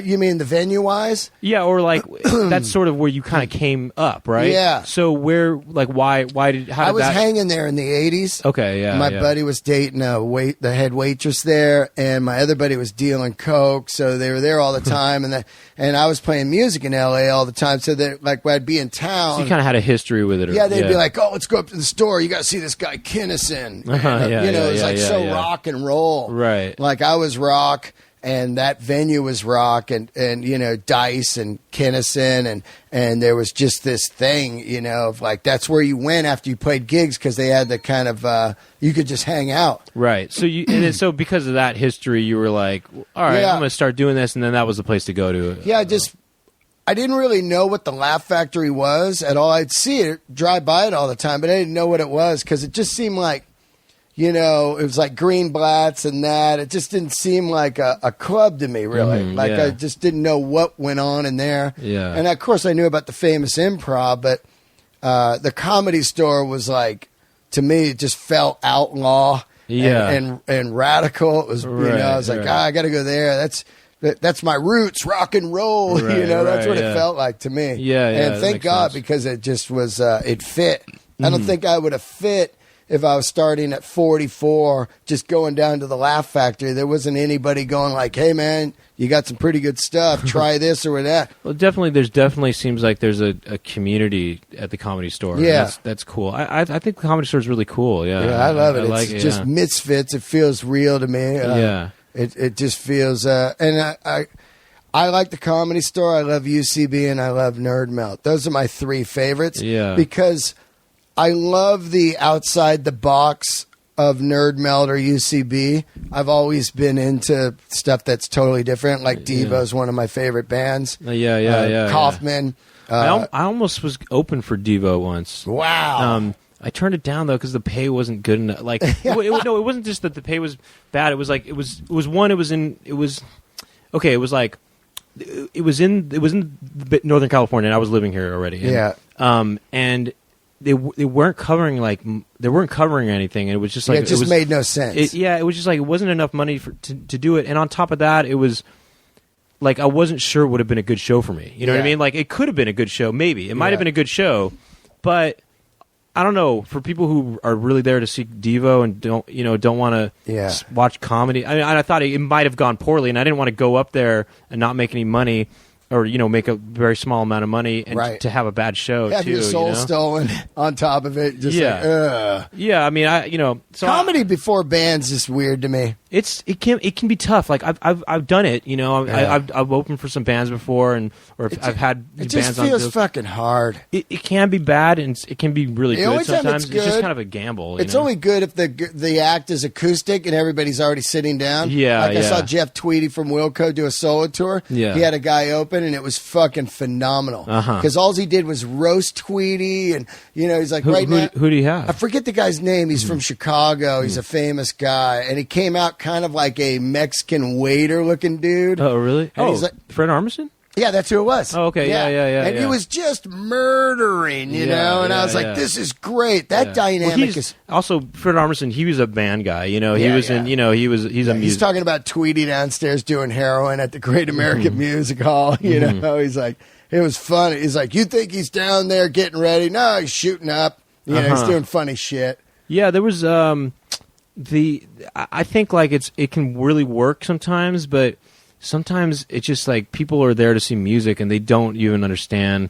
you mean the venue-wise? Yeah, or like that's sort of where you kind of came up, right? Yeah. So where, like, how did I was hanging there in the 80s. Okay, yeah. My buddy was dating the head waitress there, and my other buddy was dealing coke, so they were there all the time, and I was playing music in L.A. all the time, so that like when I'd be in town. So you kind of had a history with it. Yeah, they'd be like, oh, let's go up to the store. You got to see this guy Kinnison. It was like rock and roll. Right. Like I was rock. And that venue was rock, and Dice and Kinnison, and there was just this thing, of like that's where you went after you played gigs because they had the kind of you could just hang out. Right. So so because of that history, you were like, all right, I'm going to start doing this, and then that was the place to go to. Yeah, I didn't really know what the Laugh Factory was at all. I'd see it, drive by it all the time, but I didn't know what it was because it just seemed like. It was like Greenblatt's and that. It just didn't seem like a club to me, really. I just didn't know what went on in there. Yeah. And, of course, I knew about the Famous Improv, but the Comedy Store was like, to me, it just felt outlaw and radical. It was, I was like, I got to go there. That's my roots, rock and roll. That's what it felt like to me. Yeah, and thank God because it just was, it fit. I don't think I would have fit if I was starting at 44, just going down to the Laugh Factory. There wasn't anybody going like, hey, man, you got some pretty good stuff. Try this or that. Well, definitely seems like there's a community at the Comedy Store. Yeah. That's cool. I think the Comedy Store is really cool. Yeah, I love it. It's just misfits. It feels real to me. It just feels... and I like the Comedy Store. I love UCB and I love Nerd Melt. Those are my three favorites. Yeah. Because... I love the outside the box of Nerd Melt or UCB. I've always been into stuff that's totally different. Like Devo's one of my favorite bands. Kaufman. I almost was open for Devo once. Wow. I turned it down though because the pay wasn't good enough. Like, it wasn't just that the pay was bad. It was like it was in Northern California, and I was living here already. And they weren't covering anything, and it was just like it just made no sense. It was just like it wasn't enough money to do it, and on top of that, it was like I wasn't sure it would have been a good show for me. You know what I mean? Like it could have been a good show, maybe it might have been a good show, but I don't know. For people who are really there to see Devo and don't want to watch comedy, I thought it might have gone poorly, and I didn't want to go up there and not make any money. Or make a very small amount of money and to have a bad show have too. Your soul stolen on top of it. Just I mean, so comedy before bands is weird to me. It can be tough. Like I've done it. I've opened for some bands before, I've had it bands. It just feels on fucking hard. It can be bad and it can be really good sometimes. It's just kind of a gamble. It's only good if the act is acoustic and everybody's already sitting down. I saw Jeff Tweedy from Wilco do a solo tour. Yeah. He had a guy open and it was fucking phenomenal. Because all he did was roast Tweedy and he's like now. Who do you have? I forget the guy's name. He's from Chicago. He's a famous guy and he came out kind of like a Mexican waiter looking dude. Oh, really? And he's like, Fred Armisen? Yeah, that's who it was. Oh, okay. Yeah. And he was just murdering, and I was like, this is great. That dynamic is... Also, Fred Armisen, he was a band guy, he's a musician. He's talking about Tweety downstairs doing heroin at the Great American Music Hall, he's like... It was funny. He's like, you think he's down there getting ready? No, he's shooting up. You know, he's doing funny shit. Yeah, there was I think like it can really work sometimes, but sometimes it's just like people are there to see music and they don't even understand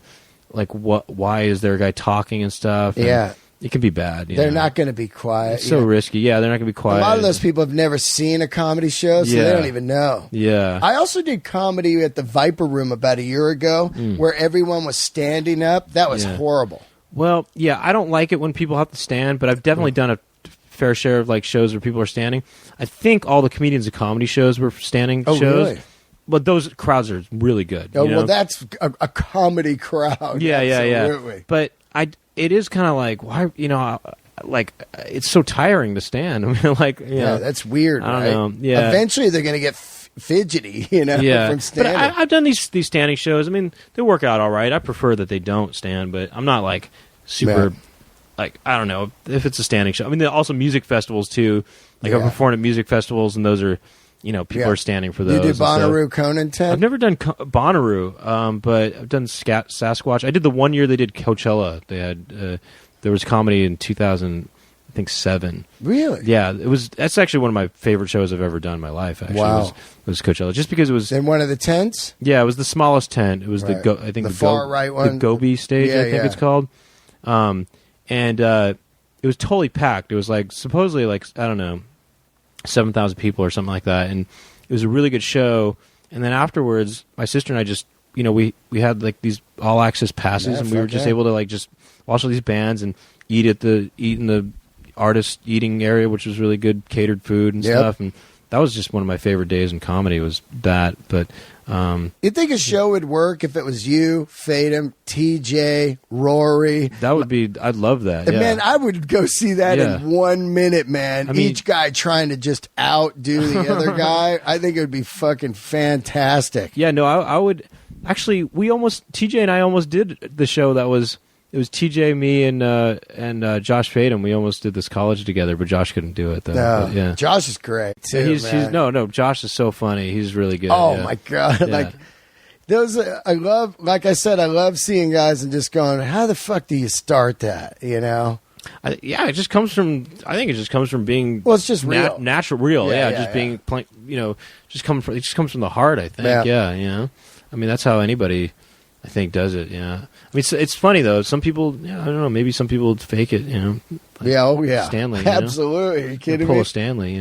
like why is there a guy talking and stuff. And it can be bad. They're not going to be quiet. It's so risky. Yeah, they're not going to be quiet. A lot of those people have never seen a comedy show, so they don't even know. Yeah. I also did comedy at the Viper Room about a year ago where everyone was standing up. That was horrible. Well, yeah, I don't like it when people have to stand, but I've definitely done a fair share of like shows where people are standing. I think all the comedians at comedy shows were standing shows. Really? But those crowds are really good. Oh, well, that's a comedy crowd. Yeah, absolutely. yeah. But it is kind of like, why, like, it's so tiring to stand. I mean, like, that's weird, I don't right? know. Yeah. Eventually they're going to get fidgety, from standing. But I've done these standing shows. I mean, they work out all right. I prefer that they don't stand, but I'm not like super, like, I don't know if it's a standing show. I mean, also music festivals too. Like I've performed at music festivals and those are, people are standing for those. You did Bonnaroo Conan 10? I've never done Bonnaroo, but I've done Sasquatch. I did the one year they did Coachella. They had there was comedy in 2007. Really? Yeah, that's actually one of my favorite shows I've ever done in my life. Actually, was Coachella, just because it was in one of the tents. Yeah, it was the smallest tent. It was the far right one, the Gobi stage. I think it's called. And it was totally packed. It was like supposedly like I don't know. 7,000 people or something like that, and it was a really good show. And then afterwards, my sister and I just, we had like these all access passes, and we were just able to like just watch all these bands and eat in the artist eating area, which was really good catered food and stuff. And that was just one of my favorite days in comedy was that. But you think a show would work if it was you, Fatum, TJ, Rory? That would be. I'd love that. Yeah. Man, I would go see that in 1 minute, man. I mean, each guy trying to just outdo the other guy. I think it would be fucking fantastic. Yeah, no, I would. Actually, TJ and I almost did the show that was. It was TJ, me, and Josh Fatum. We almost did this college together, but Josh couldn't do it though. No, yeah. Josh is great too. No. Josh is so funny. He's really good. Oh my god! Yeah. Like those, I love. Like I said, I love seeing guys and just going, "How the fuck do you start that?" It just comes from. I think it just comes from being. Well, it's just real, natural, real. Yeah, being. Just comes from. It just comes from the heart. I think. Yeah. I mean, that's how anybody. I think does it, yeah. I mean, it's funny though. Some people, I don't know. Maybe some people fake it, Like Stanley, absolutely. Are you kidding pull me? A Stanley,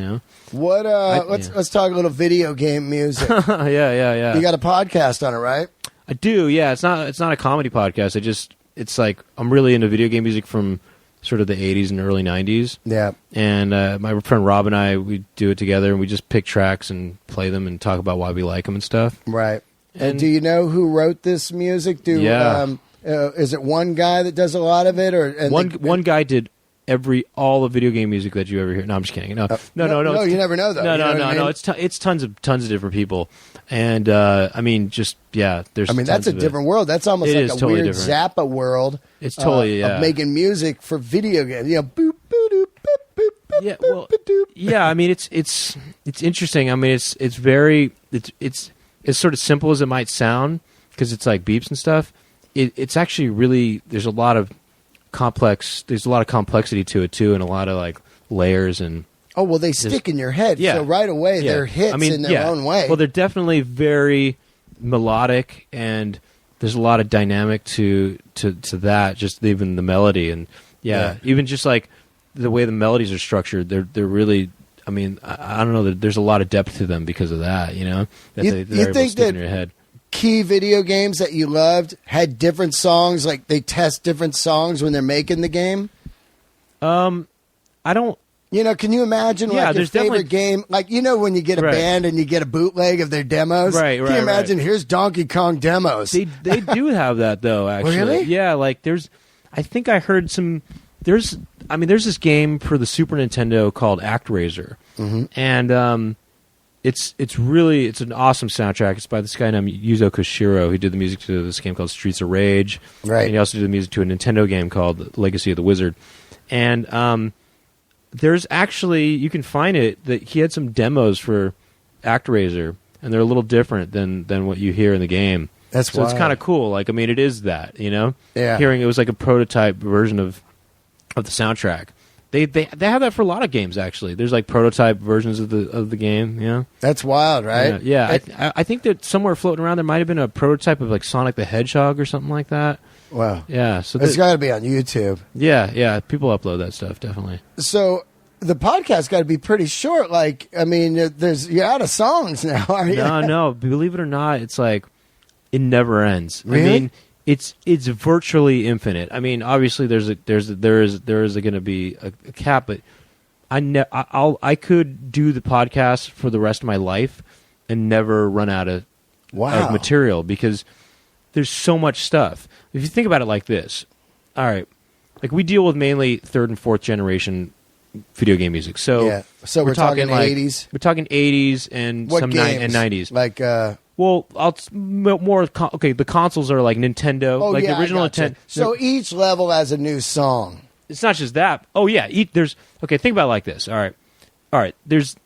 What? Let's talk a little video game music. Yeah. You got a podcast on it, right? I do. Yeah, it's not a comedy podcast. It's like I'm really into video game music from sort of the 80s and early 90s. Yeah. And my friend Rob and I, we do it together, and we just pick tracks and play them and talk about why we like them and stuff. Right. And do you know who wrote this music? Is it one guy that does a lot of it, or one guy did all the video game music that you ever hear? No, I'm just kidding. No. You never know though. No. It's tons of different people, and there's. That's a different world. That's almost like a totally weird different. Zappa world. It's totally of making music for video games. Boop boop boop boop boop. Yeah, well, yeah. I mean, it's interesting. I mean, it's sort of simple as it might sound because it's like beeps and stuff. It's actually really there's a lot of complexity to it too, and a lot of like layers and. Oh well, they stick in your head. Yeah. So right away they're hits in their own way. Well, they're definitely very melodic, and there's a lot of dynamic to that. Just even the melody, and even just like the way the melodies are structured, they're really. I mean, I don't know. There's a lot of depth to them because of that, That you think that in your head. Key video games that you loved had different songs, like they test different songs when they're making the game? I don't... can you imagine like your favorite game? Like, when you get a band and you get a bootleg of their demos? Right. Can you imagine, here's Donkey Kong demos? They do have that, though, actually. Really? Yeah, like there's... I think I heard some... There's this game for the Super Nintendo called ActRaiser, and it's an awesome soundtrack. It's by this guy named Yuzo Koshiro. He did the music to this game called Streets of Rage, right? And he also did the music to a Nintendo game called Legacy of the Wizard. And there's actually you can find it that he had some demos for ActRaiser, and they're a little different than what you hear in the game. That's so wild. It's kind of cool. Like, I mean, it is that, you know? Yeah. Hearing it was like a prototype version of the soundtrack. They have that for a lot of games, actually. There's like prototype versions of the game, you know? That's wild, right? Yeah. I think that somewhere floating around there might have been a prototype of like Sonic the Hedgehog or something like that. Wow. Yeah. So it's got to be on YouTube. Yeah. People upload that stuff, definitely. So the podcast got to be pretty short. Like, I mean, you're out of songs now, are you? No. Believe it or not, it's like it never ends. Really? I mean, it's virtually infinite. I mean, obviously there is going to be a cap, but I could do the podcast for the rest of my life and never run out of material because there's so much stuff. If you think about it like this, all right, like we deal with mainly third and fourth generation video game music. So we're talking like, 80s. We're talking 80s and what some games? And 90s. Like well, the consoles are like Nintendo, the original Nintendo. So each level has a new song. It's not just that. Oh yeah, think about it like this. All right. There's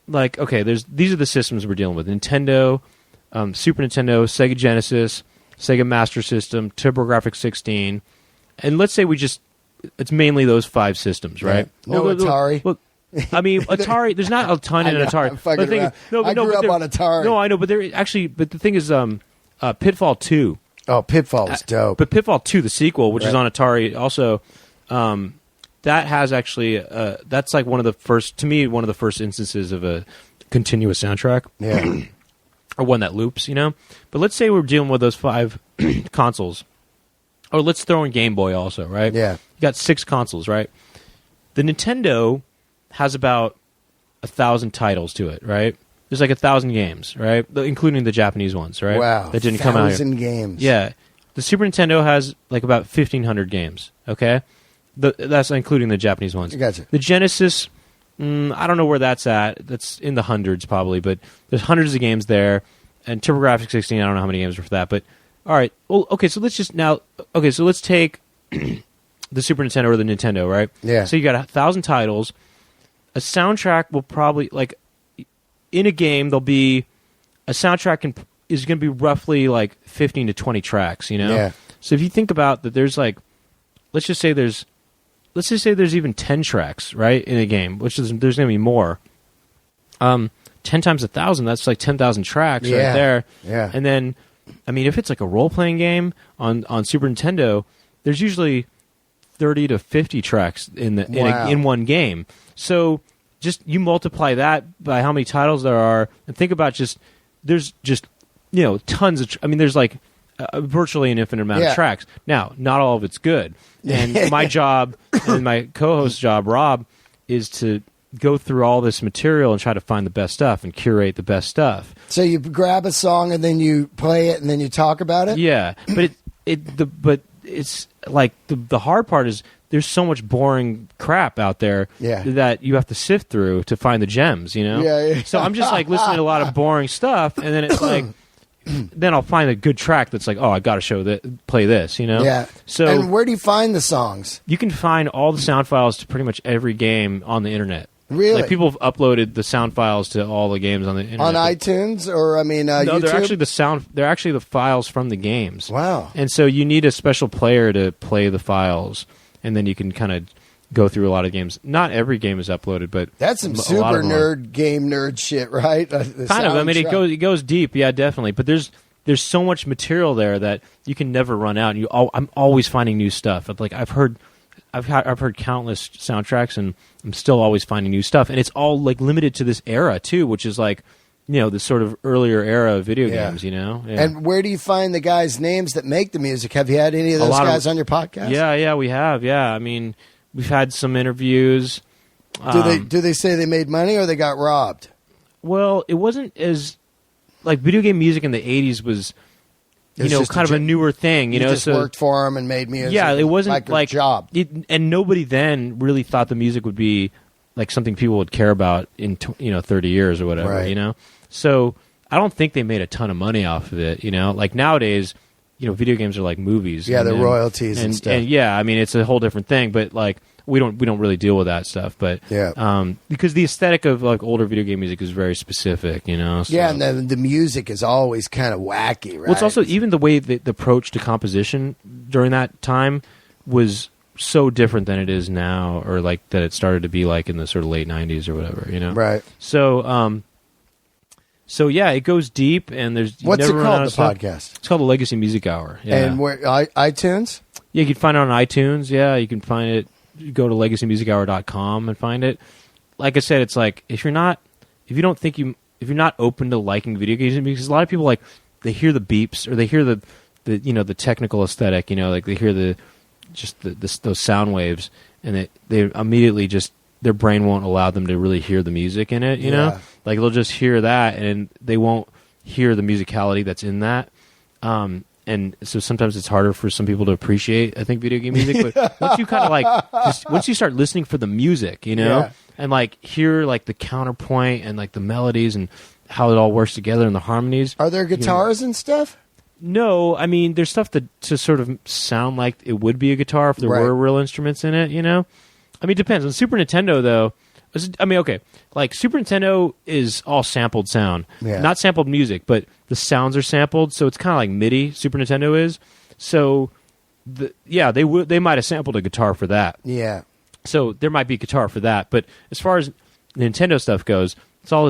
like these are the systems we're dealing with: Nintendo, Super Nintendo, Sega Genesis, Sega Master System, TurboGrafx 16, and let's say it's mainly those 5 systems, right? Yeah. No Atari. Look, I mean, Atari. There's not a ton in Atari. I grew up on Atari. No, I know, but but the thing is, Pitfall 2. Oh, Pitfall was dope. But Pitfall 2, the sequel, which is on Atari, also, that has actually that's like one of the first instances of a continuous soundtrack. Yeah. Or one that loops, you know. But let's say we're dealing with those 5 consoles. Or let's throw in Game Boy also, right? Yeah. You got 6 consoles, right? The Nintendo has about 1,000 titles to it, right? There's like 1,000 games, right? Including the Japanese ones, right? Wow. That didn't come out here. 1,000 games. Yeah. The Super Nintendo has like about 1,500 games, okay? That's including the Japanese ones. Gotcha. The Genesis, I don't know where that's at. That's in the hundreds probably, but there's hundreds of games there. And TurboGrafx 16, I don't know how many games are for that, but all right. Well, okay, so let's take the Super Nintendo or the Nintendo, right? Yeah. So you got 1,000 titles. A soundtrack will probably, like, in a game, there'll be a soundtrack is going to be roughly like 15 to 20 tracks, you know? Yeah. So if you think about that, there's like, let's just say there's even 10 tracks, right, in a game, which is there's going to be more. 10 times 1,000, that's like 10,000 tracks right there. Yeah. And then, I mean, if it's like a role-playing game on Super Nintendo, there's usually 30 to 50 tracks in one game. So just you multiply that by how many titles there are, and think about there's tons of. I mean, there's like virtually an infinite amount of tracks. Now, not all of it's good, and my job and my co-host's job, Rob, is to go through all this material and try to find the best stuff and curate the best stuff. So you grab a song and then you play it and then you talk about it? Yeah, but it's like the hard part is there's so much boring crap out there that you have to sift through to find the gems, you know? Yeah. So I'm just like listening to a lot of boring stuff, and then it's like then I'll find a good track that's like, oh, I got to play this, you know? Yeah. So and where do you find the songs? You can find all the sound files to pretty much every game on the internet. Really? Like people have uploaded the sound files to all the games on the internet. On iTunes or no, YouTube? They're actually the files from the games. Wow. And so you need a special player to play the files, and then you can kind of go through a lot of games. Not every game is uploaded, but that's some super nerd shit, right? Kind of. I mean, it goes deep, yeah, definitely. But there's so much material there that you can never run out. And I'm always finding new stuff. Like I've heard countless soundtracks, and I'm still always finding new stuff. And it's all like limited to this era too, which is like, you know, this sort of earlier era of video games, you know? Yeah. And where do you find the guys' names that make the music? Have you had any of those guys on your podcast? Yeah, we have. Yeah, I mean, we've had some interviews. Do they say they made money or they got robbed? Well, it wasn't as like video game music in the 80s was kind of a newer thing. You just worked for them and made music. Yeah, it wasn't like a job. And nobody then really thought the music would be like something people would care about in 30 years or whatever. Right. You know, so I don't think they made a ton of money off of it. You know, like nowadays, video games are like movies. Yeah, the royalties and stuff. And yeah, I mean, it's a whole different thing. But like we don't really deal with that stuff, but because the aesthetic of like older video game music is very specific, you know. So. Yeah, and the music is always kind of wacky, right? Well, it's also even the way the approach to composition during that time was so different than it is now, or like that it started to be like in the sort of late 90s or whatever, you know. Right. So yeah, it goes deep, and there's what's it called? The podcast? It's called the Legacy Music Hour. Yeah. And where iTunes? Yeah, you can find it on iTunes. Yeah, you can find it. You go to legacymusichour.com and find it. Like I said, it's like if you're not open to liking video games, because a lot of people like they hear the beeps or they hear the the technical aesthetic, like they hear those sound waves, and they immediately just their brain won't allow them to really hear the music in it. You know, like they'll just hear that and they won't hear the musicality that's in that. And so sometimes it's harder for some people to appreciate, I think, video game music. But once you kind of once you start listening for the music, and like hear like the counterpoint and like the melodies and how it all works together and the harmonies. Are there guitars and stuff? No, I mean there's stuff to sort of sound like it would be a guitar if there were real instruments in it. I mean, it depends. On Super Nintendo, though, like Super Nintendo is all sampled sound, not sampled music, but the sounds are sampled, so it's kind of like MIDI. Super Nintendo is, so they might have sampled a guitar for that. Yeah. So there might be a guitar for that, but as far as Nintendo stuff goes, it's all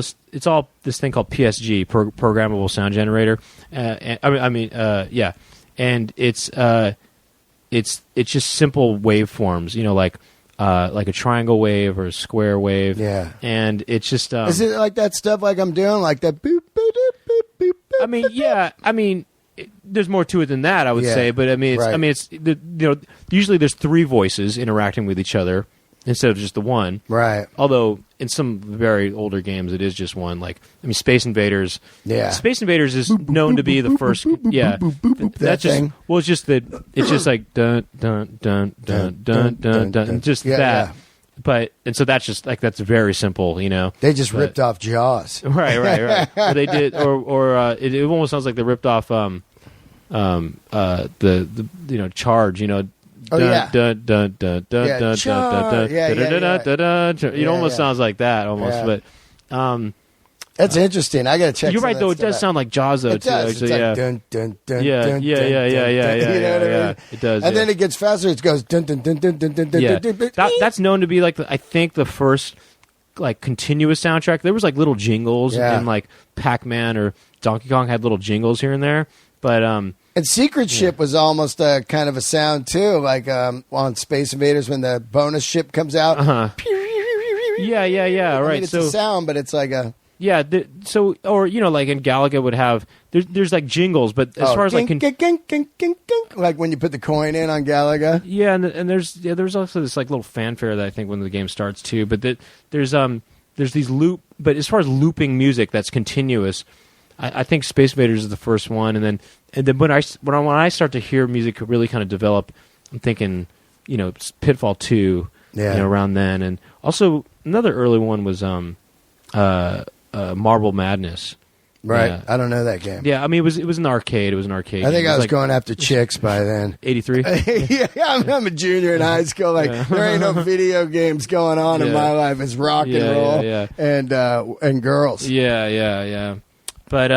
this thing called PSG, programmable sound generator. And it's just simple waveforms, like a triangle wave or a square wave. Yeah. And it's just is it like that stuff like I'm doing, like that boop boop boop boop boop? I mean, yeah. I mean, there's more to it than that, I would say. But I mean, it's usually there's three voices interacting with each other instead of just the one. Right. Although in some very older games it is just one. Like Space Invaders. Yeah. Space Invaders is known to be the first. Yeah. That's just thing. Well, it's just that it's just like dun dun dun dun dun dun dun, just that. Yeah. But and so that's just like that's very simple, They just ripped off Jaws. Right. Or they did, or it almost sounds like they ripped off the Charge, Oh yeah. It almost sounds like that almost, but that's interesting. I got to check. You're right, though. It does sound like Jaws, though. It does. Actually, it's yeah. like dun dun dun. Yeah. You know what I mean? It does. And then it gets faster. It goes dun dun dun dun dun dun dun. Yeah. Dun, dun, That's known to be like I think the first like continuous soundtrack. There was like little jingles, and like Pac-Man or Donkey Kong had little jingles here and there, but And Secret Ship was almost a kind of a sound too, like on Space Invaders when the bonus ship comes out. Yeah. Right. I mean, it's a sound, but it's like a or like in Galaga would have there's like jingles, but as far as like like when you put the coin in on Galaga. Yeah, and there's also this like little fanfare that I think when the game starts too. But there's these but as far as looping music that's continuous. I think Space Invaders is the first one, and then when I start to hear music really kind of develop, I'm thinking, Pitfall 2, around then, and also another early one was Marble Madness. Right, yeah. I don't know that game. Yeah, I mean it was an arcade. It was an arcade. I think I was going after chicks by then. 83. Yeah, I'm a junior in high school. Like there ain't no video games going on in my life. It's rock and roll and girls. Yeah. But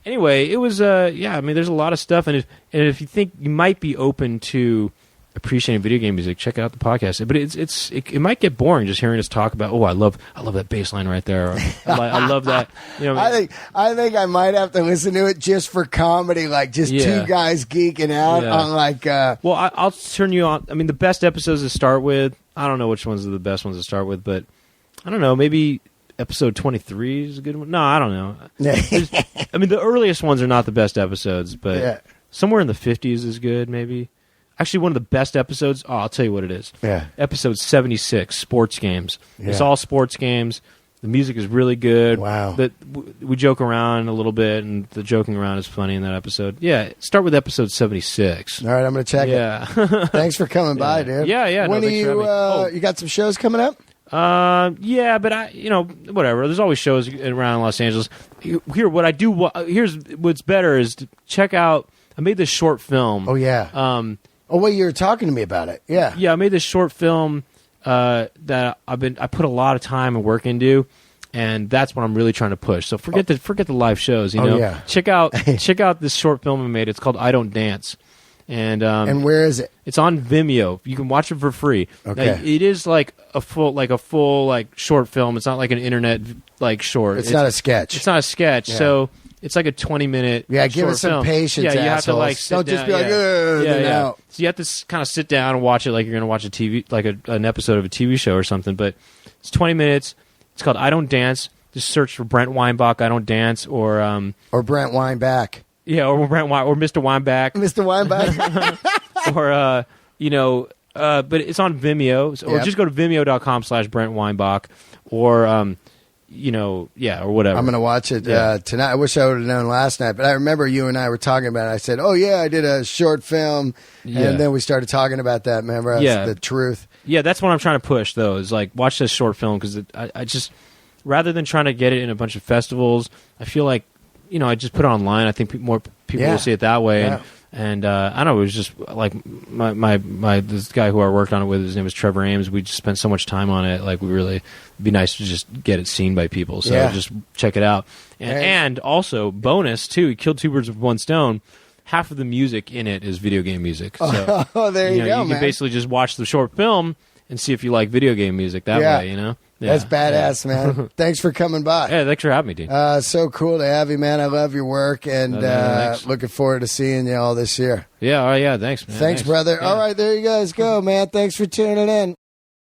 anyway, it was I mean, there's a lot of stuff, and if you think you might be open to appreciating video game music, check out the podcast. But it might get boring just hearing us talk about. Oh, I love that bass line right there. Or, I love that. I think I might have to listen to it just for comedy, like just two guys geeking out on like. Well, I'll turn you on. I mean, the best episodes to start with. I don't know which ones are the best ones to start with, but I don't know, maybe. Episode 23 is a good one. No, I don't know. I mean, the earliest ones are not the best episodes, but somewhere in the 50s is good, maybe. Actually, one of the best episodes, I'll tell you what it is. Yeah. Episode 76, Sports Games. Yeah. It's all sports games. The music is really good. Wow. We joke around a little bit, and the joking around is funny in that episode. Yeah, start with episode 76. All right, I'm going to check it. Thanks for coming by, dude. Yeah. When you got some shows coming up? But whatever. There's always shows around Los Angeles. Here's what's better is to check out. I made this short film. Oh yeah. You were talking to me about it. Yeah. Yeah, I made this short film that I put a lot of time and work into. And that's what I'm really trying to push. So forget the live shows. You know, check out this short film I made. It's called I Don't Dance, and where is it? It's on Vimeo. You can watch it for free. Okay, now, it is like a full short film. It's not like an internet short. It's not a sketch. It's not a sketch. Yeah. So it's like a 20-minute. Yeah, give us some film. patience. Yeah, you assholes. have to sit Don't down. just be like, out. So you have to kind of sit down and watch it like you're going to watch a TV, like an episode of a TV show or something. But it's 20 minutes. It's called I Don't Dance. Just search for Brent Weinbach, I Don't Dance, or Brent Weinbach. Yeah, or Mr. Weinbach. Mr. Weinbach. or, but it's on Vimeo. Or just go to vimeo.com/Brent Weinbach, or, or whatever. I'm going to watch it tonight. I wish I would have known last night, but I remember you and I were talking about it. I said, oh, yeah, I did a short film, and then we started talking about that, remember? That's the truth. Yeah, that's what I'm trying to push, though, is like watch this short film, because I just... Rather than trying to get it in a bunch of festivals, I feel like, I just put it online. I think more people will see it that way. Yeah. And I don't know, it was just like this guy who I worked on it with, his name was Trevor Ames. We just spent so much time on it. Like, it'd be nice to just get it seen by people. So just check it out. And also, bonus, too, he killed two birds with one stone. Half of the music in it is video game music. So, there you go, you can basically just watch the short film and see if you like video game music that way, Yeah. That's badass, man. Thanks for coming by. Yeah, thanks for having me, dude. So cool to have you, man. I love your work, and looking forward to seeing you all this year. Yeah, thanks, man. Thanks, brother. Yeah. All right, there you guys go, man. Thanks for tuning in.